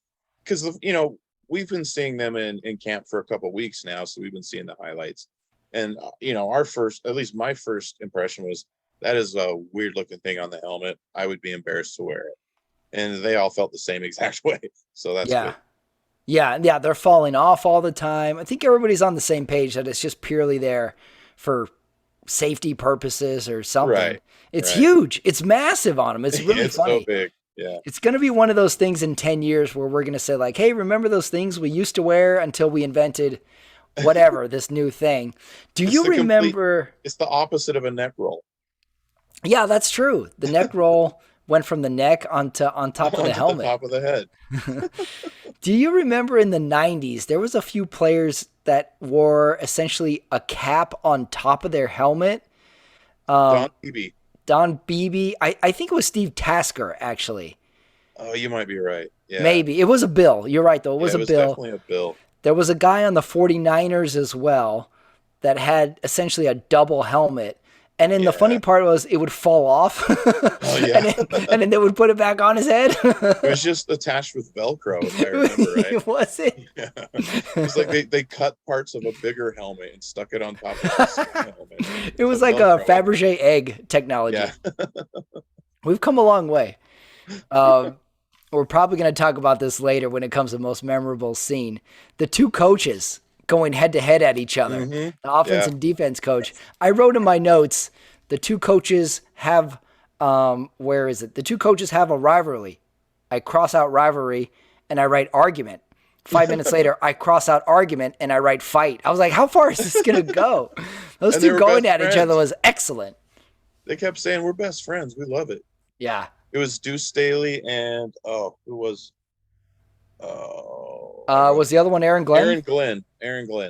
we've been seeing them in camp for a couple of weeks now, so we've been seeing the highlights. And our first, at least my first impression was that is a weird looking thing on the helmet. I would be embarrassed to wear it, and they all felt the same exact way. So that's Yeah. good. Yeah. Yeah. They're falling off all the time. I think everybody's on the same page that it's just purely there for safety purposes or something. Right, It's right. huge. It's massive on them. It's really It's so funny. big. Yeah. It's going to be one of those things in 10 years where we're going to say, like, hey, remember those things we used to wear until we invented whatever, this new thing? Do It's you the complete. remember? It's the opposite of a neck roll Yeah, that's true. The neck roll went from the neck onto on top of the onto the helmet. top of the head. Do you remember in the 90s, there was a few players that wore essentially a cap on top of their helmet? Don Beebe. Don Beebe, I think it was Steve Tasker, actually. Oh, you might be right. Yeah. Maybe. It was a Bill. You're right, though. It Yeah, was it a was Bill. definitely a bill. There was a guy on the 49ers as well that had essentially a double helmet. And then the funny Yeah. part was it would fall off. Oh and, yeah. and then they would put it back on his head. It was just attached with Velcro, if I remember right. Was it? Yeah. It's like they cut parts of a bigger helmet and stuck it on top of the small helmet It to was like a Velcro it. Fabergé egg technology. Yeah. We've come a long way. Um, we're probably going to talk about this later when it comes to most memorable scene. The two coaches going head to head at each other, Hmm. the offense Yeah. and defense coach. I wrote in my notes, the two coaches have, where is it? The two coaches have a rivalry. I cross out rivalry and I write argument. 5 minutes later, I cross out argument and I write fight. I was like, how far is this going to go? Those And they two were going best at each other friends. was excellent. They kept saying we're best friends. We love it. Yeah. It was Deuce Staley and who was I don't Was the other one Aaron Glenn? Aaron Glenn. Aaron Glenn.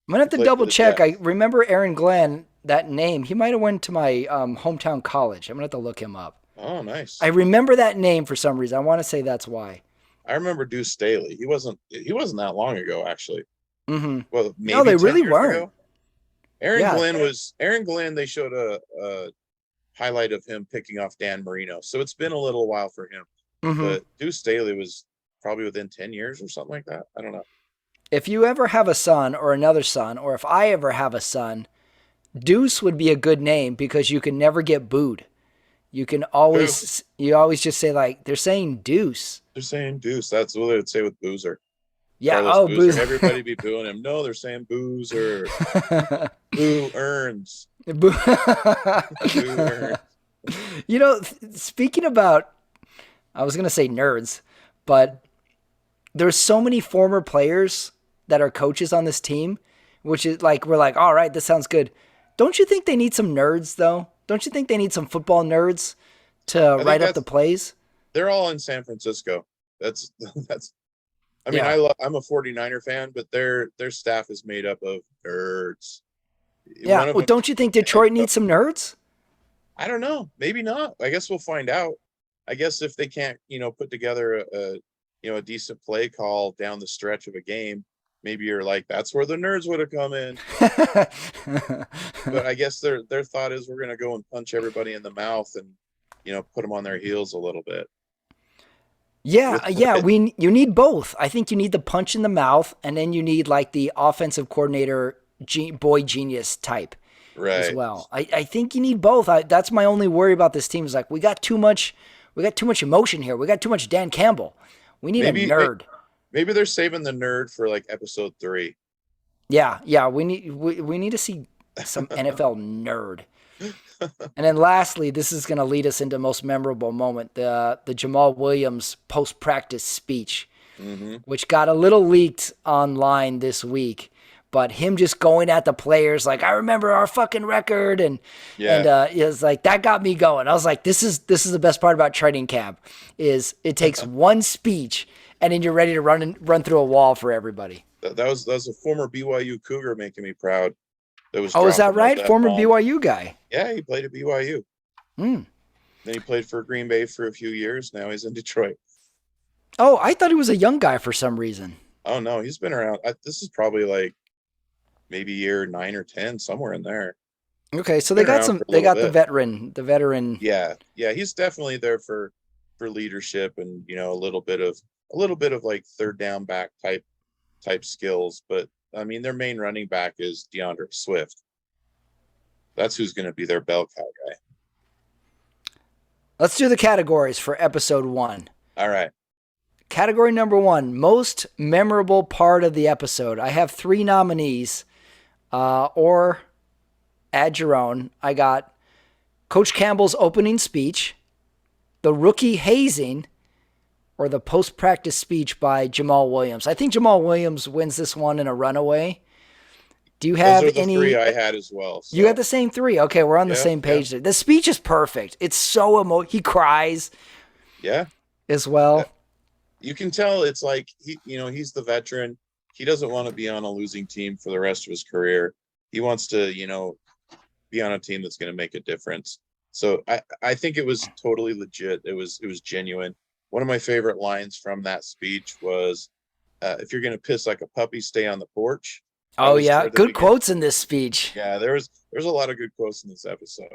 I'm gonna have He to played for double the check. I Jets. remember Aaron Glenn, that name. He might have went to my hometown college. I'm gonna have to look him up. Oh, I nice. remember that name for some reason. I want to say that's why. I remember Deuce Staley. He wasn't that long ago, actually. Hmm. Well, No, maybe they 10 really years weren't. ago. Aaron Yeah. Glenn was Aaron Glenn. They showed a highlight of him picking off Dan Marino. So it's been a little while for him. Hmm. But Deuce Staley was probably within 10 years or something like that. I don't know. If you ever have a son or another son, or if I ever have a son, Deuce would be a good name because you can never get booed. Who? You always just say like, they're saying Deuce. They're saying Deuce. That's what they would say with Boozer. Yeah. Carlos Oh, Boozer. Booze. Everybody be booing him. No, they're saying Boozer. Boo earns. Boo. Boo earns. Speaking about, I was going to say nerds, but there's so many former players that are coaches on this team, which is like, we're like, all right, this sounds good. Don't you think they need some nerds, though? Don't you think they need some football nerds to I think write up the plays? they're all in San Francisco. That's that's I mean, Yeah. I'm a 49er fan, but their staff is made up of nerds. Yeah. One of Well, them, don't you think Detroit needs some nerds? I don't know, maybe not. I guess we'll find out. I guess if they can't, put together a decent play call down the stretch of a game, maybe you're like, that's where the nerds would have come in. But I guess their thought is we're gonna go and punch everybody in the mouth and put them on their heels a little bit. Yeah, yeah, you need both. I think you need the punch in the mouth, and then you need like the offensive coordinator boy genius type as Right. well. I think you need both. That's my only worry about this team is like we got too much emotion here. We got too much Dan Campbell. We need a Maybe nerd. maybe they're saving the nerd for like episode 3. Yeah, yeah, we need to see some NFL nerd. And then lastly, this is going to lead us into most memorable moment, the Jamal Williams post-practice speech, Hmm. which got a little leaked online this week. But him just going at the players like, I remember our fucking record, and Yeah. it was like that got me going. I was like, this is the best part about training camp is it takes one speech and then you're ready to run through a wall for everybody. That was a former BYU Cougar making me proud. That was Oh, is that dropping those right? Former F-bombs. BYU guy. Yeah, he played at BYU. Hmm. Then he played for Green Bay for a few years. Now he's in Detroit. Oh, I thought he was a young guy for some reason. Oh no, he's been around. This is probably like maybe year 9 or 10, somewhere in there. Okay, so Been around for a they little got the bit. veteran. Yeah, yeah, he's definitely there for leadership and a little bit of like third down back type skills. But I mean, their main running back is DeAndre Swift. That's who's going to be their bell cow guy. Let's do the categories for episode 1. All right. Category number 1, most memorable part of the episode. I have 3 nominees, or add your own. I got Coach Campbell's opening speech, the rookie hazing, or the post-practice speech by Jamal Williams. I think Jamal Williams wins this one in a runaway. Do you have Those are the any? 3 I had as well. So. You had the same 3. Okay, we're on the Yeah, same page there. The speech is perfect. It's so he cries yeah. as well. You can tell it's like he's the veteran. He doesn't want to be on a losing team for the rest of his career. He wants to, be on a team that's going to make a difference. So I think it was totally legit. It was genuine. One of my favorite lines from that speech was, "If you're going to piss like a puppy, stay on the porch." That Oh was yeah, toward the good beginning. quotes in this speech. Yeah, there's a lot of good quotes in this episode.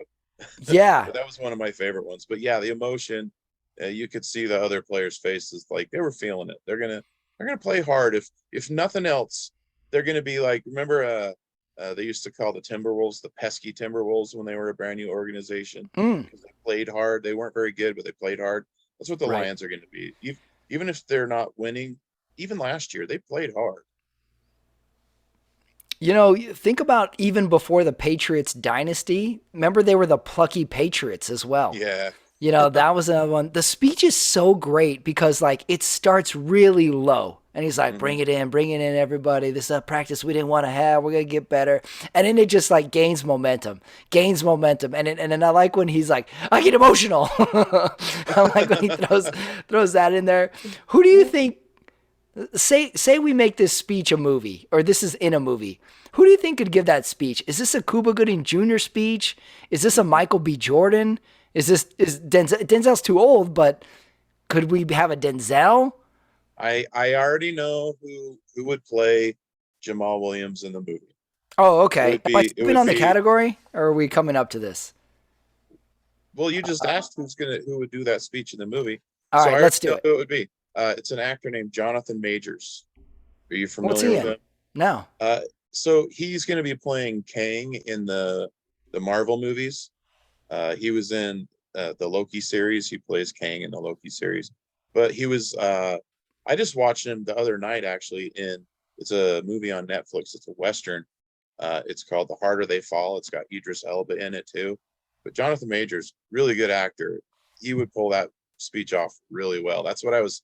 Yeah. But that was one of my favorite ones. But yeah, the emotion, you could see the other players' faces, like they were feeling it. They're gonna play hard. If nothing else, they're gonna be like, remember, they used to call the Timberwolves the pesky Timberwolves when they were a brand new organization Mm, because they played hard. They weren't very good, but they played hard. That's what the right. Lions are going to be. Even if they're not winning, even last year they played hard. Think about even before the Patriots dynasty. Remember, they were the plucky Patriots as well. Yeah, That was another one. The speech is so great because like it starts really low. And he's like, bring it in, everybody. This is a practice we didn't want to have. We're going to get better. And then it just like gains momentum. And then I like when he's like, I get emotional. I like when he throws that in there. Who do you think, say we make this speech a movie, or this is in a movie. Who do you think could give that speech? Is this a Cuba Gooding Jr. speech? Is this a Michael B. Jordan? Is Denzel's too old, but could we have a Denzel? I already know who would play Jamal Williams in the movie. Oh, It okay. would Am I be it skipping would on the be category, or are we coming up to this? well, you just asked who would do that speech in the movie. All So right, I already let's do know it. who it would be. It's an actor named Jonathan Majors. Are you What's familiar he with in? him? No. So he's going to be playing Kang in the Marvel movies. He was in the Loki series. He plays Kang in the Loki series. But he was I just watched him the other night actually in it's a movie on Netflix. It's a Western. It's called The Harder They Fall. It's got Idris Elba in it too. But Jonathan Majors, really good actor. He would pull that speech off really well. That's what I was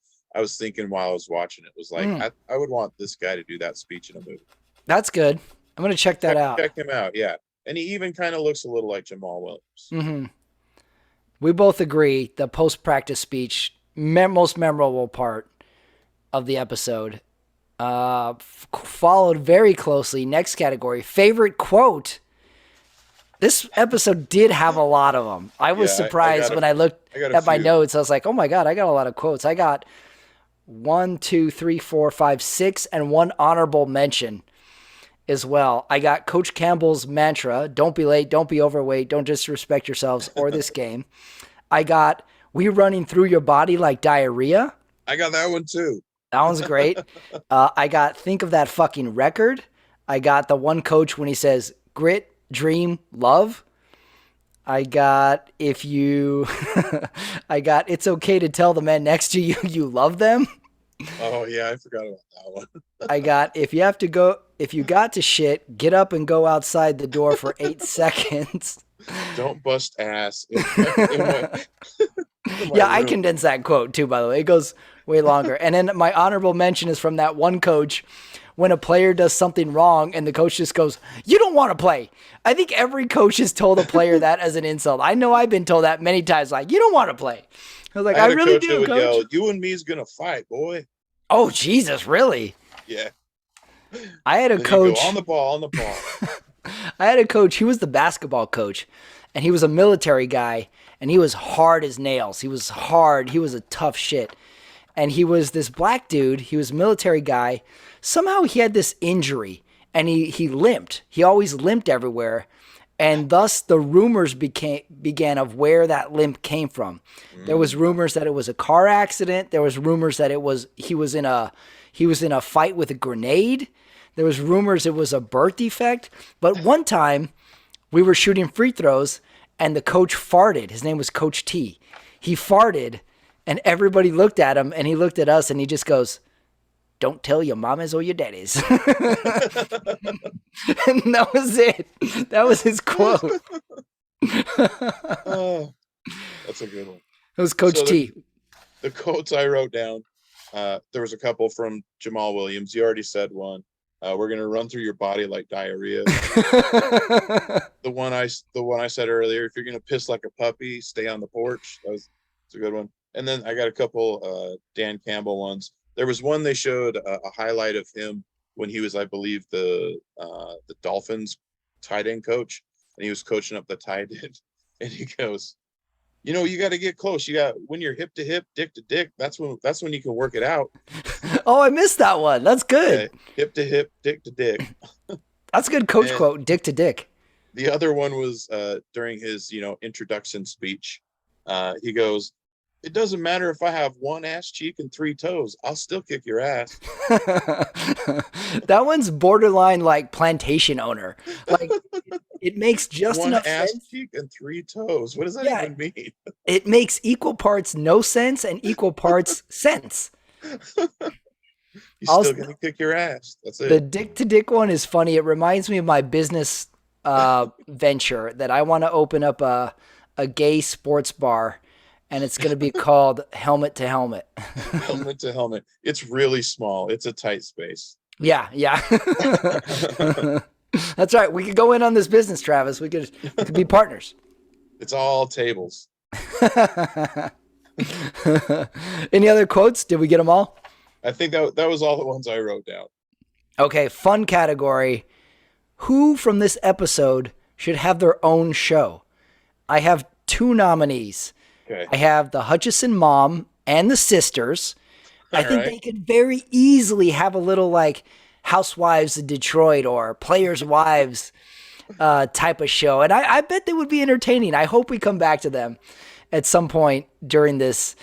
thinking while I was watching it. Was like I would want this guy to do that speech in a movie. That's good. I'm going to check that out. Check him out, yeah. And he even kind of looks a little like Jamal Williams. We both agree the post-practice speech, most memorable part of the episode. Followed very closely. Next category, favorite quote. This episode did have a lot of them. I was surprised when I looked at my notes. I was like, oh my God, I got a lot of quotes. I got 1, 2, 3, 4, 5, 6, and one honorable mention as well. I got Coach Campbell's mantra, don't be late, don't be overweight, don't disrespect yourselves or this game. I got, we running through your body like diarrhea. I got that one too. That one's great. I got, think of that fucking record. I got the one coach when he says, grit, dream, love. I got, I got, it's okay to tell the man next to you, you love them. Oh yeah, I forgot about that one. I got, if you got to shit, get up and go outside the door for 8 seconds. Don't bust ass. Yeah, I condensed that quote too, by the way. It goes way longer. And then my honorable mention is from that one coach when a player does something wrong and the coach just goes, you don't want to play. I think every coach has told a player that as an insult. I know I've been told that many times, like, you don't want to play. I was like, I really do, coach. Yell, you and me's going to fight, boy. Oh, Jesus, really? Yeah. I had a coach. On the ball. I had a coach. He was the basketball coach, and he was a military guy, and he was hard as nails. He was hard. He was a tough shit. And he was this black dude. He was a military guy. Somehow he had this injury, and he limped. He always limped everywhere. And thus the rumors began of where that limp came from. There was rumors that it was a car accident. There was rumors that he was in a fight with a grenade. There was rumors it was a birth defect. But one time we were shooting free throws and the coach farted. His name was Coach T. He farted and everybody looked at him and he looked at us and he just goes, don't tell your mamas or your daddies. And that was it. That was his quote. Oh, that's a good one. It was Coach T. The quotes I wrote down, there was a couple from Jamal Williams. You already said one. We're gonna run through your body like diarrhea. The one I said earlier. If you're gonna piss like a puppy, stay on the porch. That's a good one. And then I got a couple Dan Campbell ones. There was one they showed a highlight of him when he was, I believe, the Dolphins tight end coach, and he was coaching up the tight end, and he goes, you got to get close. You got when you're hip to hip, dick to dick. That's when you can work it out. Oh, I missed that one. That's good. Yeah, hip to hip, dick to dick. That's a good coach quote. Dick to dick. The other one was during his introduction speech. He goes, it doesn't matter if I have one ass cheek and 3 toes. I'll still kick your ass. That one's borderline like plantation owner. Like it makes just one enough ass sense. cheek and 3 toes. What does that even mean? It makes equal parts no sense and equal parts sense. He's still gonna kick your ass. That's it. The dick to dick one is funny. It reminds me of my business venture that I want to open up a gay sports bar. And it's going to be called Helmet to Helmet. Helmet to Helmet. It's really small. It's a tight space. Yeah. That's right. We could go in on this business, Travis. We could be partners. It's all tables. Any other quotes? Did we get them all? I think that was all the ones I wrote down. Okay, fun category. Who from this episode should have their own show? I have 2 nominees. Okay. I have the Hutchison mom and the sisters. I think right. they could very easily have a little like Housewives of Detroit or Players' Wives type of show. And I bet they would be entertaining. I hope we come back to them at some point during this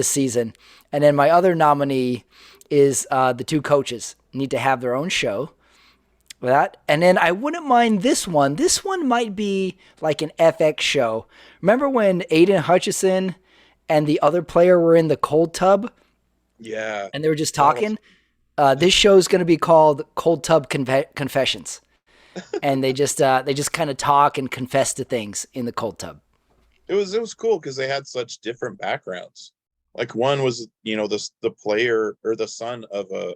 season. And then my other nominee is the 2 coaches need to have their own show. That. And then I wouldn't mind this one. This one might be like an FX show. Remember when Aiden Hutchison and the other player were in the cold tub? Yeah. And they were just talking? This show is going to be called Cold Tub Confessions. And they just kind of talk and confess to things in the cold tub. It was cool because they had such different backgrounds. Like one was, the player or the son of a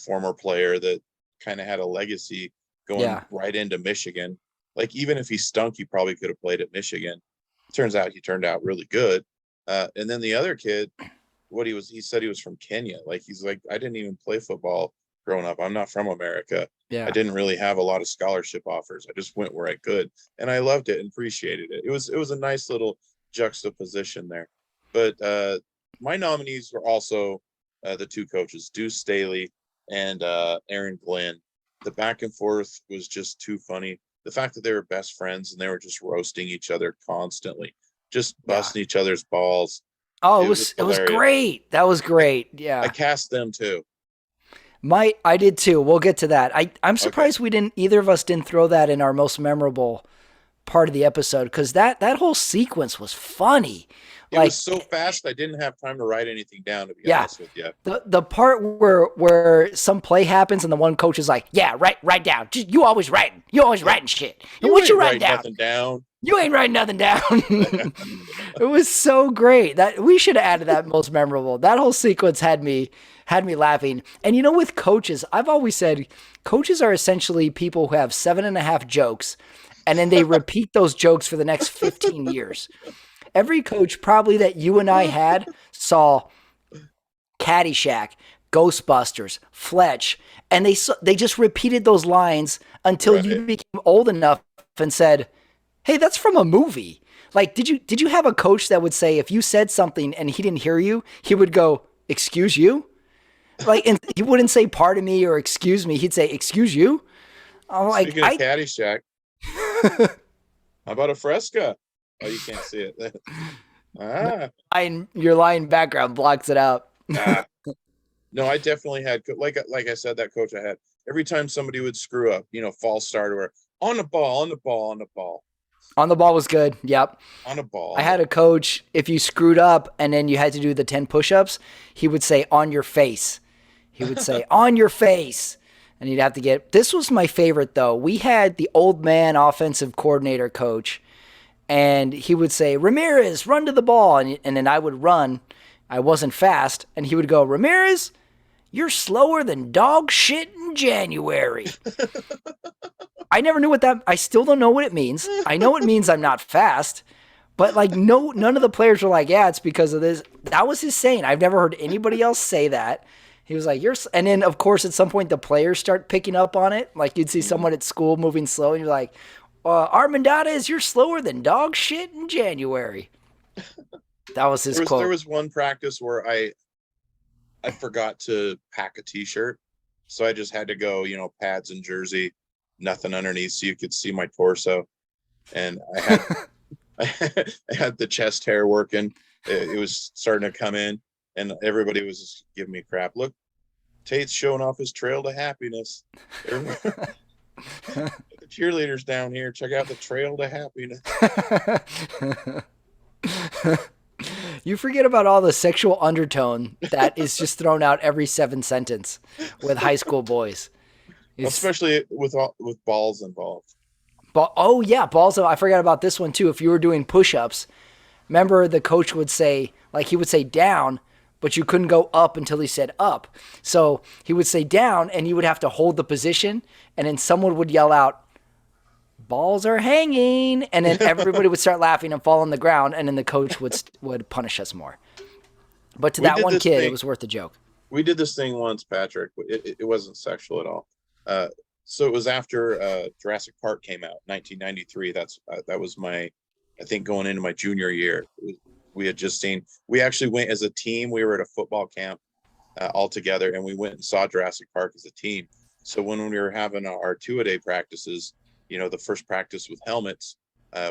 former player that kind of had a legacy going right into Michigan. Like even if he stunk, he probably could have played at Michigan. Turns out he turned out really good. And then the other kid, he said he was from Kenya. Like he's like, I didn't even play football growing up. I'm not from America. Yeah. I didn't really have a lot of scholarship offers. I just went where I could, and I loved it and appreciated it. It was a nice little juxtaposition there. But my nominees were also the 2 coaches, Deuce Staley and Aaron Glenn. The back and forth was just too funny. The fact that they were best friends and they were just roasting each other constantly, just busting each other's balls. Oh, it was great. That was great. Yeah. I cast them too. I did too. We'll get to that. I'm surprised either of us didn't throw that in our most memorable part of the episode, because that whole sequence was funny. It was so fast, I didn't have time to write anything down, to be honest with you. The part where some play happens and the one coach is like, yeah, write down. You always writing. You always writing shit. And what you writing down? Nothing down. You ain't writing nothing down. It was so great. That we should have added that most memorable. That whole sequence had me laughing. And with coaches, I've always said coaches are essentially people who have 7.5 jokes, and then they repeat those jokes for the next 15 years. Every coach probably that you and I had saw Caddyshack, Ghostbusters, Fletch, and they just repeated those lines until you became old enough and said, hey, that's from a movie. Like, did you have a coach that would say if you said something and he didn't hear you, he would go, excuse you? Like, and he wouldn't say pardon me or excuse me. He'd say, excuse you? I'm like, speaking of Caddyshack, how about a Fresca? Oh, you can't see it. Your line background blocks it out. No, I definitely had, like I said, that coach I had, every time somebody would screw up, false start or on the ball. On the ball was good. Yep. On the ball. I had a coach, if you screwed up and then you had to do the 10 push-ups, he would say, on your face. He would say, on your face. And you'd have to this was my favorite though. We had the old man offensive coordinator coach, and he would say, Ramirez, run to the ball. And then I would run. I wasn't fast. And he would go, Ramirez, you're slower than dog shit in January. I never knew I still don't know what it means. I know it means I'm not fast, but none of the players were like, yeah, it's because of this. That was his saying. I've never heard anybody else say that. He was like, and then of course at some point the players start picking up on it. Like you'd see someone at school moving slow and you're like, Armendariz, you're slower than dog shit in January. That was his quote. There was one practice where I forgot to pack a t-shirt. So I just had to go, pads and jersey, nothing underneath so you could see my torso. And I had the chest hair working. It was starting to come in, and everybody was just giving me crap. Look, Tate's showing off his trail to happiness. The cheerleaders down here, check out the trail to happiness. You forget about all the sexual undertone that is just thrown out every 7 sentence with high school boys. Especially with balls involved. Oh, yeah, balls. I forgot about this one, too. If you were doing push-ups, remember the coach would say, he would say down, but you couldn't go up until he said up. So he would say down, and you would have to hold the position, and then someone would yell out, balls are hanging, and then everybody would start laughing and fall on the ground, and then the coach would punish us more. But to that one kid, it was worth the joke. We did this thing once, Patrick. It wasn't sexual at all. So it was after Jurassic Park came out, 1993. That was my I think going into my junior year. We had just seen. We actually went as a team. We were at a football camp all together, and we went and saw Jurassic Park as a team. So when we were having our two-a-day practices, the first practice with helmets,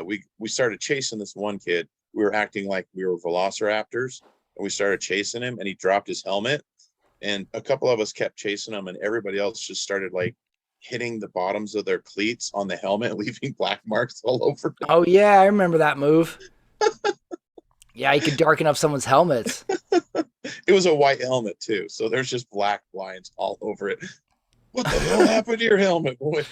we started chasing this one kid. We were acting like we were velociraptors, and we started chasing him, and he dropped his helmet, and a couple of us kept chasing him, and everybody else just started like hitting the bottoms of their cleats on the helmet, leaving black marks all over him. Oh yeah, I remember that move. Yeah, you could darken up someone's helmets. It was a white helmet too, so there's just black lines all over it. What the hell happened to your helmet, boy?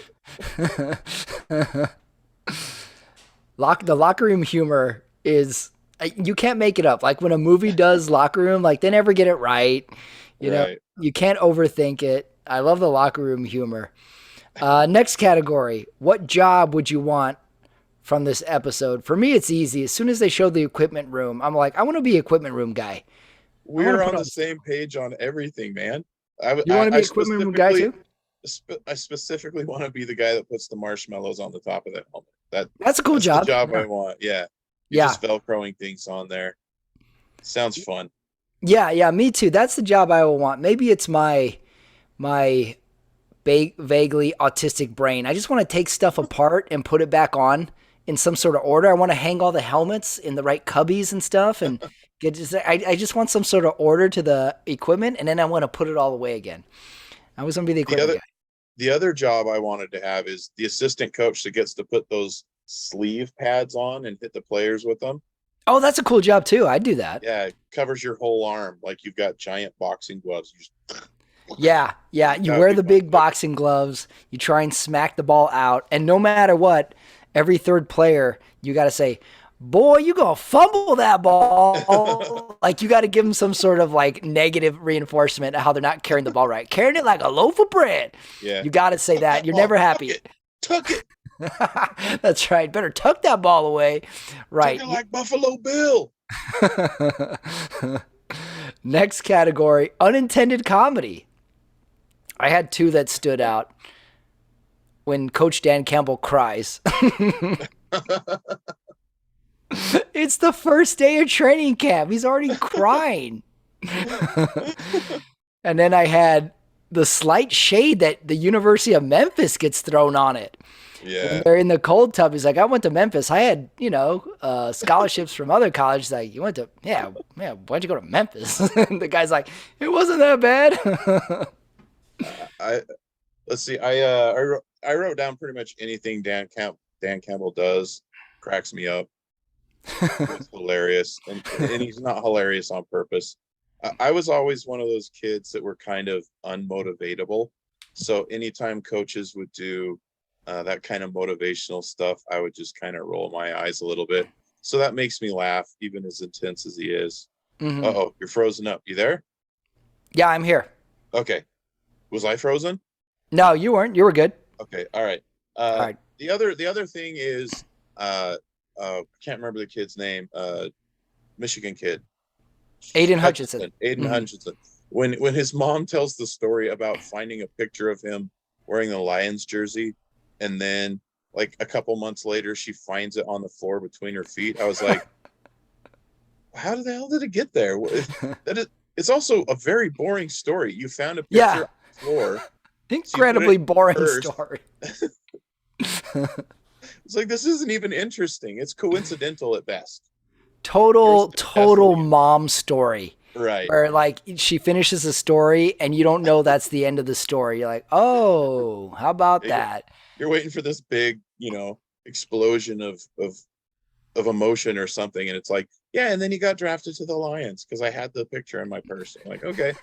The locker room humor is, you can't make it up. Like when a movie does locker room, like they never get it right. You know, you can't overthink it. I love the locker room humor. Next category. What job would you want from this episode? For me, it's easy. As soon as they showed the equipment room, I'm like, I want to be equipment room guy. We're on the same page on everything, man. You want to be equipment room guy too? I specifically want to be the guy that puts the marshmallows on the top of that helmet. That's a cool job. The job I want. Yeah. You're just Velcroing things on there. Sounds fun. Yeah, me too. That's the job I will want. Maybe it's my vaguely autistic brain. I just want to take stuff apart and put it back on in some sort of order. I want to hang all the helmets in the right cubbies and stuff, and I just want some sort of order to the equipment, and then I want to put it all away again. I was going to be the equipment guy. The other job I wanted to have is the assistant coach that gets to put those sleeve pads on and hit the players with them. Oh, that's a cool job too. I'd do that. Yeah, it covers your whole arm like you've got giant boxing gloves. Yeah. You wear the big boxing gloves. You try and smack the ball out, and no matter what, every third player, you got to say, boy, you gonna fumble that ball. Like you got to give them some sort of like negative reinforcement of how they're not carrying the ball right. Carrying it like a loaf of bread. Yeah. You got to say that. You're never happy. Tuck it. That's right. Better tuck that ball away. Right. Tuck it like Buffalo Bill. Next category, unintended comedy. I had two that stood out. When Coach Dan Campbell cries. It's the first day of training camp. He's already crying. And then I had the slight shade that the University of Memphis gets thrown on it. Yeah. When they're in the cold tub. He's like, I went to Memphis. I had, scholarships from other colleges. Like, you went to, why'd you go to Memphis? And the guy's like, it wasn't that bad. Let's see. I wrote down pretty much anything Dan Campbell does cracks me up. It's hilarious, and he's not hilarious on purpose. I was always one of those kids that were kind of unmotivatable. So anytime coaches would do that kind of motivational stuff, I would just kind of roll my eyes a little bit. So that makes me laugh, even as intense as he is. Mm-hmm. Uh-oh, you're frozen up. You there? Yeah, I'm here. Okay. Was I frozen? No, you weren't. You were good. Okay. All right. All right. The other thing is, I can't remember the kid's name. Michigan kid. Aiden Hutchinson. Hutchinson. When his mom tells the story about finding a picture of him wearing the Lions jersey, and then like a couple months later she finds it on the floor between her feet, I was like, how the hell did it get there? It's also a very boring story. You found a picture on the floor. Incredibly boring story. It's like, this isn't even interesting. It's coincidental at best. Total mom story. Right. Where like she finishes a story and you don't know that's the end of the story. You're like, oh, how about that? You're waiting for this big, explosion of emotion or something, and it's like, yeah, and then he got drafted to the Lions because I had the picture in my purse. I'm like, okay.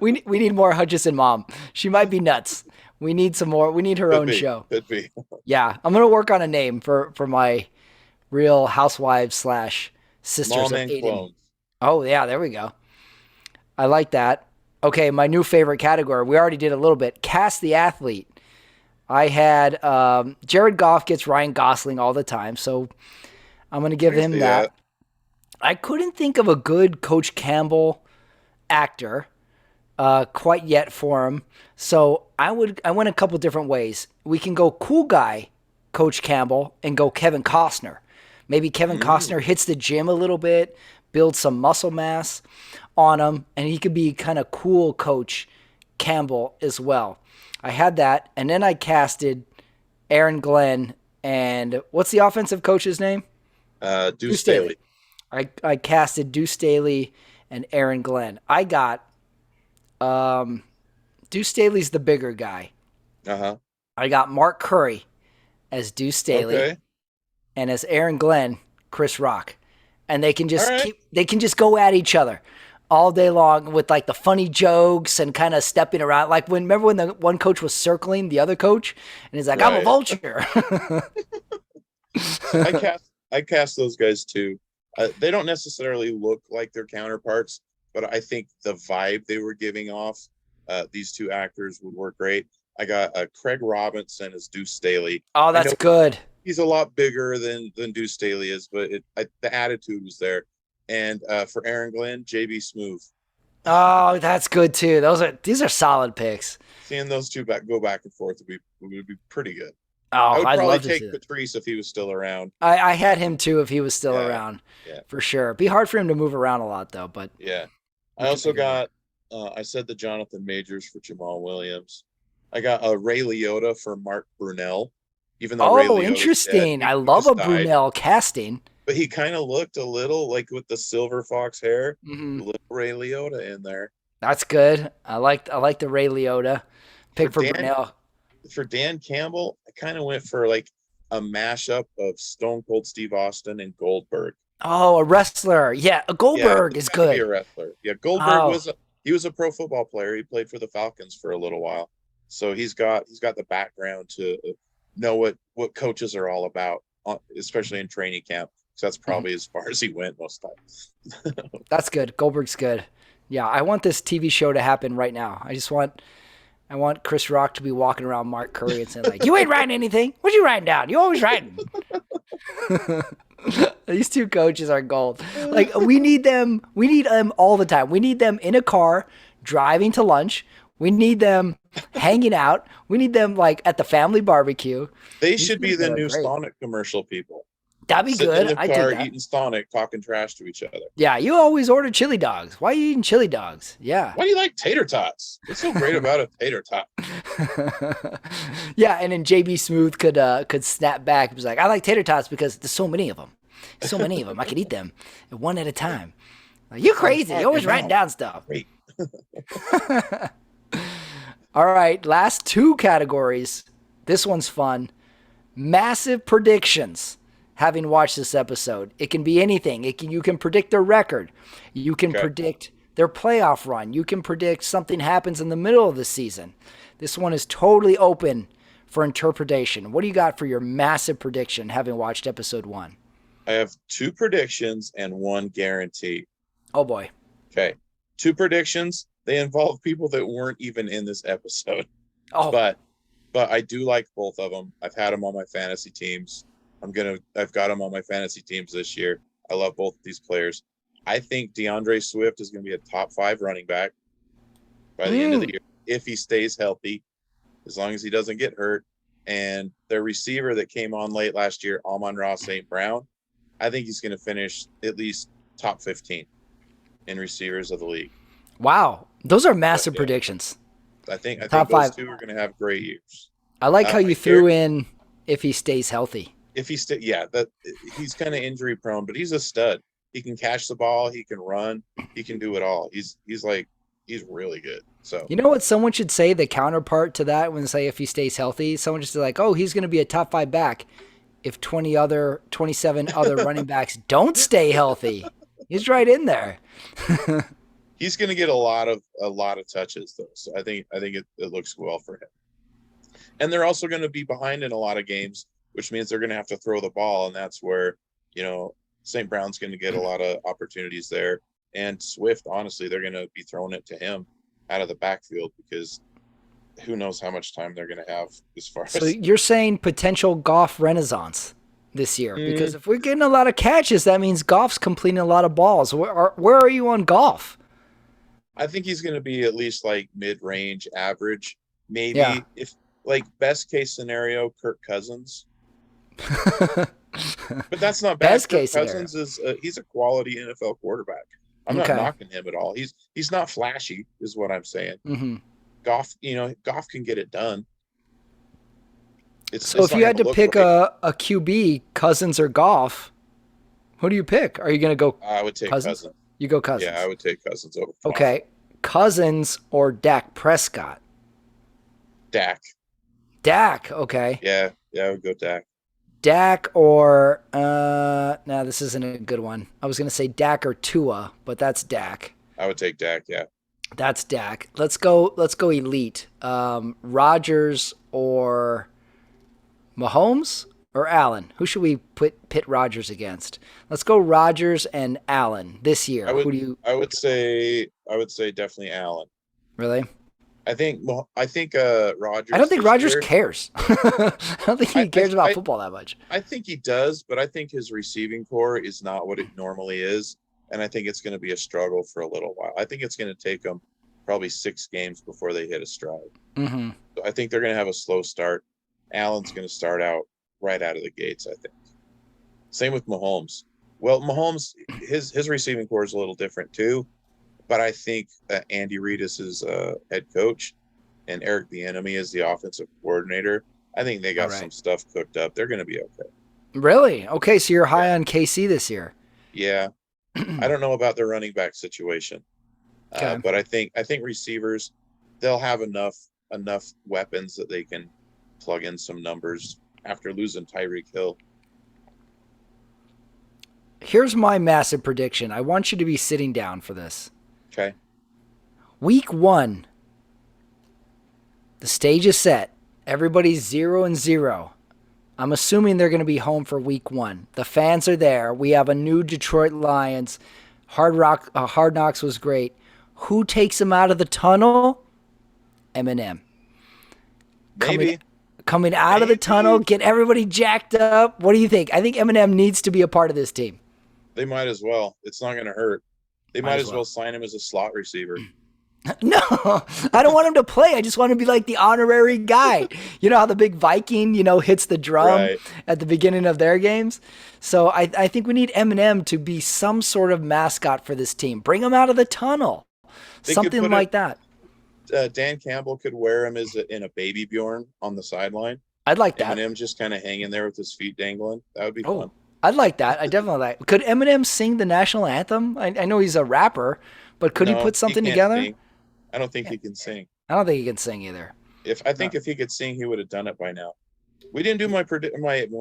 we need more Hutchinson mom. She might be nuts. We need some more. We need her own show. Could be. Yeah, I'm gonna work on a name for my Real Housewives / Sisters Mom of and Aiden. Clones. Oh yeah, there we go. I like that. Okay, my new favorite category. We already did a little bit. Cast the athlete. I had Jared Goff gets Ryan Gosling all the time, so I'm going to give him that. I couldn't think of a good Coach Campbell actor quite yet for him, so I went a couple different ways. We can go cool guy Coach Campbell and go Kevin Costner. Maybe Kevin Costner hits the gym a little bit, builds some muscle mass on him, and he could be kind of cool Coach Campbell as well. I had that, and then I casted Aaron Glenn, and what's the offensive coach's name? Deuce Staley. I casted Deuce Staley and Aaron Glenn. I got Deuce Staley's the bigger guy. Uh-huh. I got Mark Curry as Deuce Staley, and as Aaron Glenn, Chris Rock, and they can just go at each other all day long with like the funny jokes and kind of stepping around. Like remember when the one coach was circling the other coach, and he's like, "I'm a vulture." I cast those guys too. They don't necessarily look like their counterparts, but I think the vibe they were giving off, these two actors would work great. I got Craig Robinson as Deuce Staley. Oh, that's good. He's a lot bigger than Deuce Staley is, but the attitude was there. And for Aaron Glenn, JB Smoove. Oh, that's good too. These are solid picks. Seeing those two go back and forth would be pretty good. Oh, I'd probably take Patrice if he was still around. I had him too if he was still around. Yeah, for sure. It'd be hard for him to move around a lot though. But yeah, I also got. I said the Jonathan Majors for Jamal Williams. I got a Ray Liotta for Mark Brunell. Even though Ray Liotta's interesting. Dead, I love a Brunell casting. But he kind of looked a little like with the silver fox hair, a little Ray Liotta in there. That's good. I like the Ray Liotta pick for Brunell. For Dan Campbell, I kind of went for like a mashup of Stone Cold Steve Austin and Goldberg. Oh, a wrestler. Yeah, Goldberg is good. Be a wrestler. Yeah, Goldberg was a pro football player. He played for the Falcons for a little while. So he's got the background to know what coaches are all about, especially in training camp. So that's probably as far as he went most times. That's good. Goldberg's good. Yeah, I want this TV show to happen right now. I want Chris Rock to be walking around Mark Curry and saying like, "You ain't writing anything. What you writing down? You always writing." These two coaches are gold. Like we need them all the time. We need them in a car driving to lunch. We need them hanging out. We need them like at the family barbecue. They should be the new Sonic commercial people. That'd be good. In the car, eating Sonic, talking trash to each other. Yeah, you always order chili dogs. Why are you eating chili dogs? Yeah. Why do you like tater tots? What's so great about a tater tot? Yeah, and then JB Smoove could snap back. He was like, "I like tater tots because there's so many of them. So many of them. I could eat them one at a time." Like, you crazy. You're always writing down stuff. Great. All right, last two categories. This one's fun. Massive predictions. Having watched this episode, it can be anything. You can predict their record. You can predict their playoff run. You can predict something happens in the middle of the season. This one is totally open for interpretation. What do you got for your massive prediction having watched episode 1? I have 2 predictions and 1 guarantee. Oh boy. Okay. 2 predictions. They involve people that weren't even in this episode. Oh. But I do like both of them. I've had them on my fantasy teams. I've got them on my fantasy teams this year. I love both of these players. I think DeAndre Swift is going to be a top 5 running back by the end of the year if he stays healthy, as long as he doesn't get hurt. And their receiver that came on late last year, Amon-Ra St. Brown, I think he's going to finish at least top 15 in receivers of the league. Wow. Those are massive predictions. I think top those 5. 2 are going to have great years. I like how you threw in if he stays healthy. If he that he's kind of injury prone, but he's a stud. He can catch the ball, he can run, he can do it all. He's really good. So you know what someone should say, the counterpart to that, when they say if he stays healthy, someone just say like, "Oh, he's going to be a top 5 back if 27 other running backs don't stay healthy." He's right in there. He's going to get a lot of touches though. So I think it looks well for him. And they're also going to be behind in a lot of games, which means they're going to have to throw the ball, and that's where, St. Brown's going to get a lot of opportunities there. And Swift, honestly, they're going to be throwing it to him out of the backfield because who knows how much time they're going to have as far as. So you're saying potential Goff renaissance this year? Because if we're getting a lot of catches, that means Goff's completing a lot of balls. Where are you on Goff? I think he's going to be at least like mid-range average. Maybe if like best case scenario, Kirk Cousins. But that's not bad. Best Kirk case Cousins is he's a quality NFL quarterback. I'm not Okay. knocking him at all. He's not flashy, is what I'm saying. Mm-hmm. Goff can get it done. So It's if not you going had to to look pick great. a QB, Cousins or Goff, who do you pick? Are you going to go I would take Cousins? Cousins. You go Cousins. Yeah, I would take Cousins over Goff. Okay. Cousins or Dak Prescott? Dak. Dak. Okay. Yeah, I would go Dak. Dak or no, this isn't a good one. I was going to say Dak or Tua, but that's Dak. I would take Dak. Yeah. That's Dak. Let's go elite. Rodgers or Mahomes or Allen? Who should we pit Rodgers against? Let's go Rodgers and Allen this year. Who do you? I would say definitely Allen. Really? I think Rodgers. I don't think Rodgers year, cares. I don't think he cares about football that much. I think he does, but I think his receiving core is not what it normally is, and I think it's going to be a struggle for a little while. I think it's going to take them probably 6 games before they hit a stride. Mm-hmm. So I think they're going to have a slow start. Allen's going to start out right out of the gates, I think. Same with Mahomes. Well, Mahomes, his receiving core is a little different too, but I think Andy Reid is his head coach and Eric Bieniemy is the offensive coordinator. I think they got some stuff cooked up. They're going to be okay. Really? Okay, so you're high on KC this year. Yeah. I don't know about their running back situation. Okay. But I think receivers, they'll have enough weapons that they can plug in some numbers after losing Tyreek Hill. Here's my massive prediction. I want you to be sitting down for this. Okay. Week 1, the stage is set. Everybody's 0-0. I'm assuming they're going to be home for week 1. The fans are there. We have a new Detroit Lions. Hard Knocks was great. Who takes them out of the tunnel? Eminem. Maybe. Coming out of the tunnel, get everybody jacked up. What do you think? I think Eminem needs to be a part of this team. They might as well. It's not going to hurt. They might as well sign him as a slot receiver. No, I don't want him to play. I just want him to be like the honorary guy. You know how the big Viking, hits the drum at the beginning of their games? So I think we need Eminem to be some sort of mascot for this team. Bring him out of the tunnel. Something like that. Dan Campbell could wear him in a baby Bjorn on the sideline. I'd like that. Eminem just kind of hanging there with his feet dangling. That would be fun. I'd like that. I definitely like. Could Eminem sing the national anthem? I know he's a rapper, but could he put something together? Sing. I don't think he can sing. I don't think he can sing either. If he could sing, he would have done it by now. We didn't do my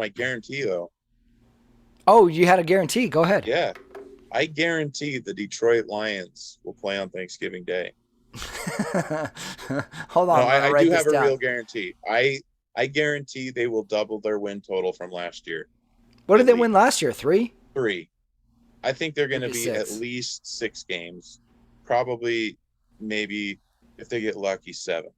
guarantee though. Oh, you had a guarantee. Go ahead. Yeah, I guarantee the Detroit Lions will play on Thanksgiving Day. Hold on. No, I do have a real guarantee. I guarantee they will double their win total from last year. What did they win last year? 3? 3. I think they're going to be 6. at least 6 games. Probably, maybe, if they get lucky, 7.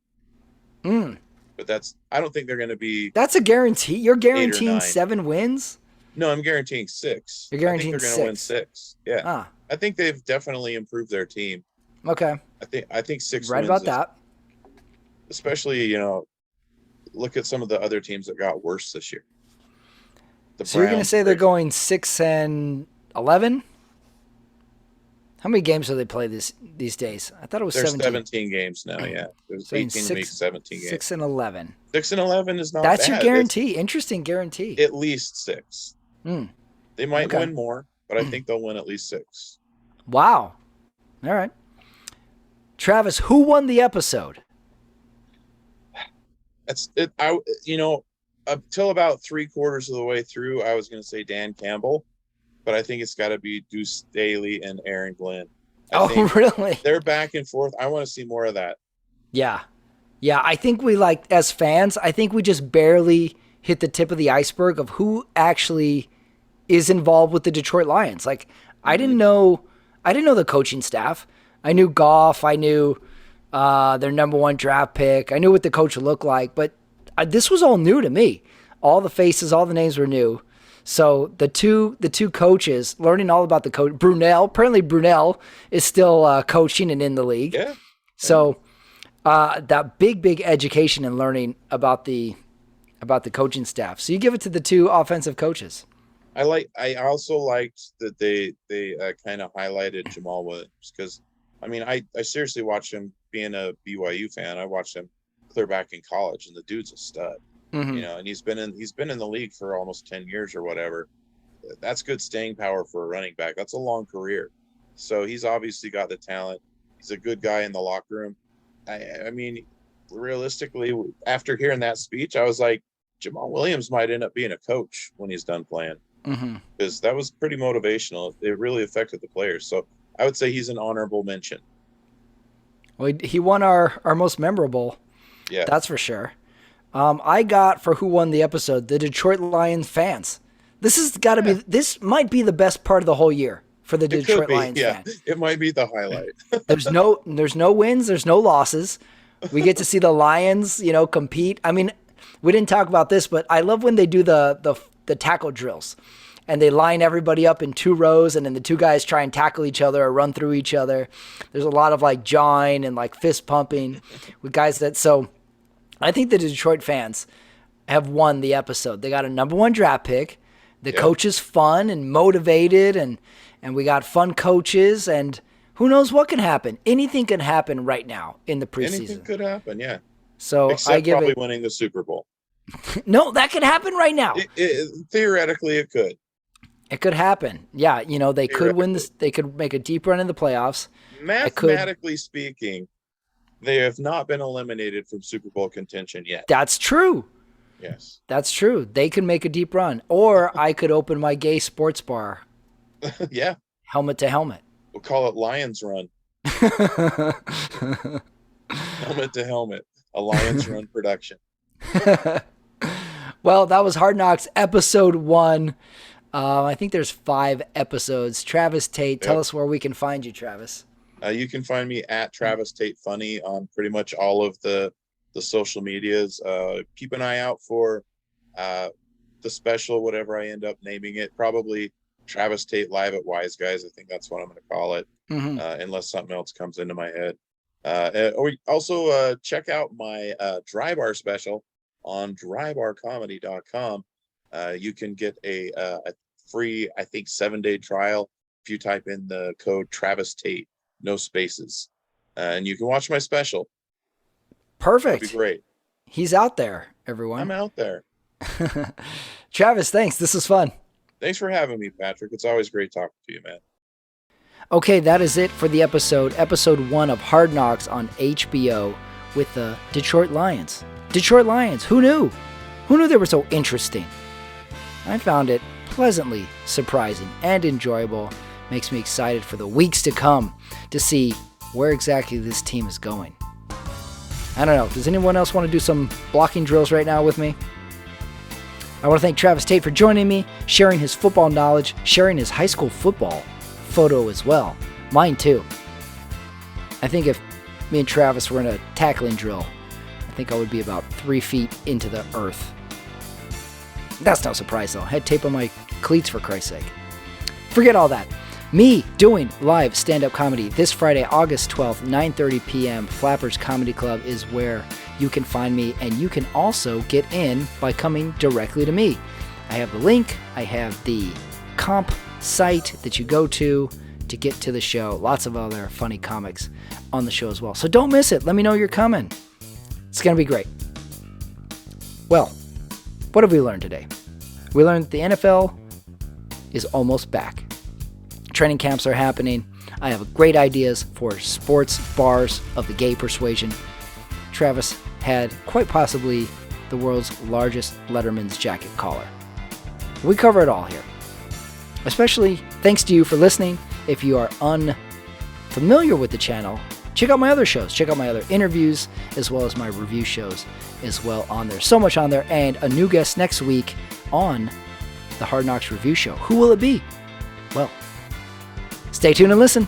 But I don't think they're going to be. That's a guarantee. You're guaranteeing 7 wins? No, I'm guaranteeing 6. You're guaranteeing 6. I think they're going to win 6. Yeah. I think they've definitely improved their team. Okay. I think 6 right wins. About that. Especially, look at some of the other teams that got worse this year. So you're going to say they're going 6-11? How many games do they play these days? I thought it was 17. 17 games now, yeah. It was 18 to make 17 games. 6-11. 6-11 is not bad. That's your guarantee. Interesting guarantee. At least 6. They might win more, but I think they'll win at least 6. Wow. All right. Travis, who won the episode? Until about 3/4 of the way through, I was going to say Dan Campbell, but I think it's got to be Deuce Staley and Aaron Glenn. Really? They're back and forth. I want to see more of that. Yeah. I think we as fans, I think we just barely hit the tip of the iceberg of who actually is involved with the Detroit Lions. I didn't know the coaching staff. I knew Goff. I knew their number 1 draft pick. I knew what the coach looked like, but this was all new to me. All the faces, all the names were new. So the two coaches, learning all about the coach, apparently Brunell is still coaching and in the league. Yeah. So that big education and learning about the coaching staff. So you give it to the 2 offensive coaches. I also liked that they kind of highlighted Jamal Williams because, I mean, I seriously watched him being a BYU fan. I watched him clear back in college, and the dude's a stud, Hmm. and he's been in the league for almost 10 years or whatever. That's good staying power for a running back. That's a long career. So he's obviously got the talent. He's a good guy in the locker room. I mean, realistically, after hearing that speech, I was like, Jamal Williams might end up being a coach when he's done playing Hmm. because that was pretty motivational. It really affected the players. So I would say he's an honorable mention. Well, he won our most memorable. Yeah. That's for sure. I got for who won the episode, the Detroit Lions fans. This has got to be. This might be the best part of the whole year for the It could Detroit be. Lions Yeah. fans. It might be the highlight. There's no wins, there's no losses. We get to see the Lions, compete. I mean, we didn't talk about this, but I love when they do the tackle drills, and they line everybody up in two rows, and then the two guys try and tackle each other or run through each other. There's a lot of like jawing and like fist pumping with guys that. So I think the Detroit fans have won the episode. They got a number 1 draft pick. The coach is fun and motivated, and we got fun coaches, and who knows what can happen. Anything can happen right now in the preseason. Anything could happen. Yeah. So Except I give probably it. winning the Super Bowl. No, that could happen right now. Theoretically, it could. It could happen. Yeah, they could win this. They could make a deep run in the playoffs. Mathematically speaking, they have not been eliminated from Super Bowl contention yet. That's true. Yes. That's true. They could make a deep run. Or I could open my gay sports bar. Yeah. Helmet to helmet. We'll call it Lions Run. Helmet to helmet. A Lions Run production. Well, that was Hard Knocks episode 1. I think there's 5 episodes. Travis Tate, tell us where we can find you, Travis. You can find me at Travis Tate Funny on pretty much all of the social medias. Keep an eye out for the special, whatever I end up naming it. Probably Travis Tate Live at Wise Guys. I think that's what I'm going to call it, unless something else comes into my head. Or also check out my Dry Bar special on drybarcomedy.com. You can get a free, I think, 7-day trial if you type in the code Travis Tate, no spaces, and you can watch my special. Perfect. That'd be great. He's out there, everyone. I'm out there. Travis, thanks. This is fun. Thanks for having me, Patrick. It's always great talking to you, man. Okay, that is it for the episode 1 of Hard Knocks on HBO with the Detroit Lions. Detroit Lions, who knew? Who knew they were so interesting? I found it pleasantly surprising and enjoyable. Makes me excited for the weeks to come to see where exactly this team is going. I don't know. Does anyone else want to do some blocking drills right now with me? I want to thank Travis Tate for joining me, sharing his football knowledge, sharing his high school football photo as well. Mine too. I think if me and Travis were in a tackling drill, I think I would be about 3 feet into the earth. That's no surprise though. I had tape on my cleats for Christ's sake. Forget all that. Me doing live stand-up comedy this Friday, August 12th, 9:30 p.m. Flappers Comedy Club is where you can find me, and you can also get in by coming directly to me. I have the link. I have the comp site that you go to get to the show. Lots of other funny comics on the show as well. So don't miss it. Let me know you're coming. It's going to be great. Well, what have we learned today? We learned the NFL is almost back. Training camps are happening. I have great ideas for sports bars of the gay persuasion. Travis had quite possibly the world's largest Letterman's jacket collar. We cover it all here. Especially thanks to you for listening. If you are unfamiliar with the channel, check out my other shows. Check out my other interviews as well as my review shows as well on there. So much on there, and a new guest next week on the Hard Knocks Review Show. Who will it be? Well, stay tuned and listen.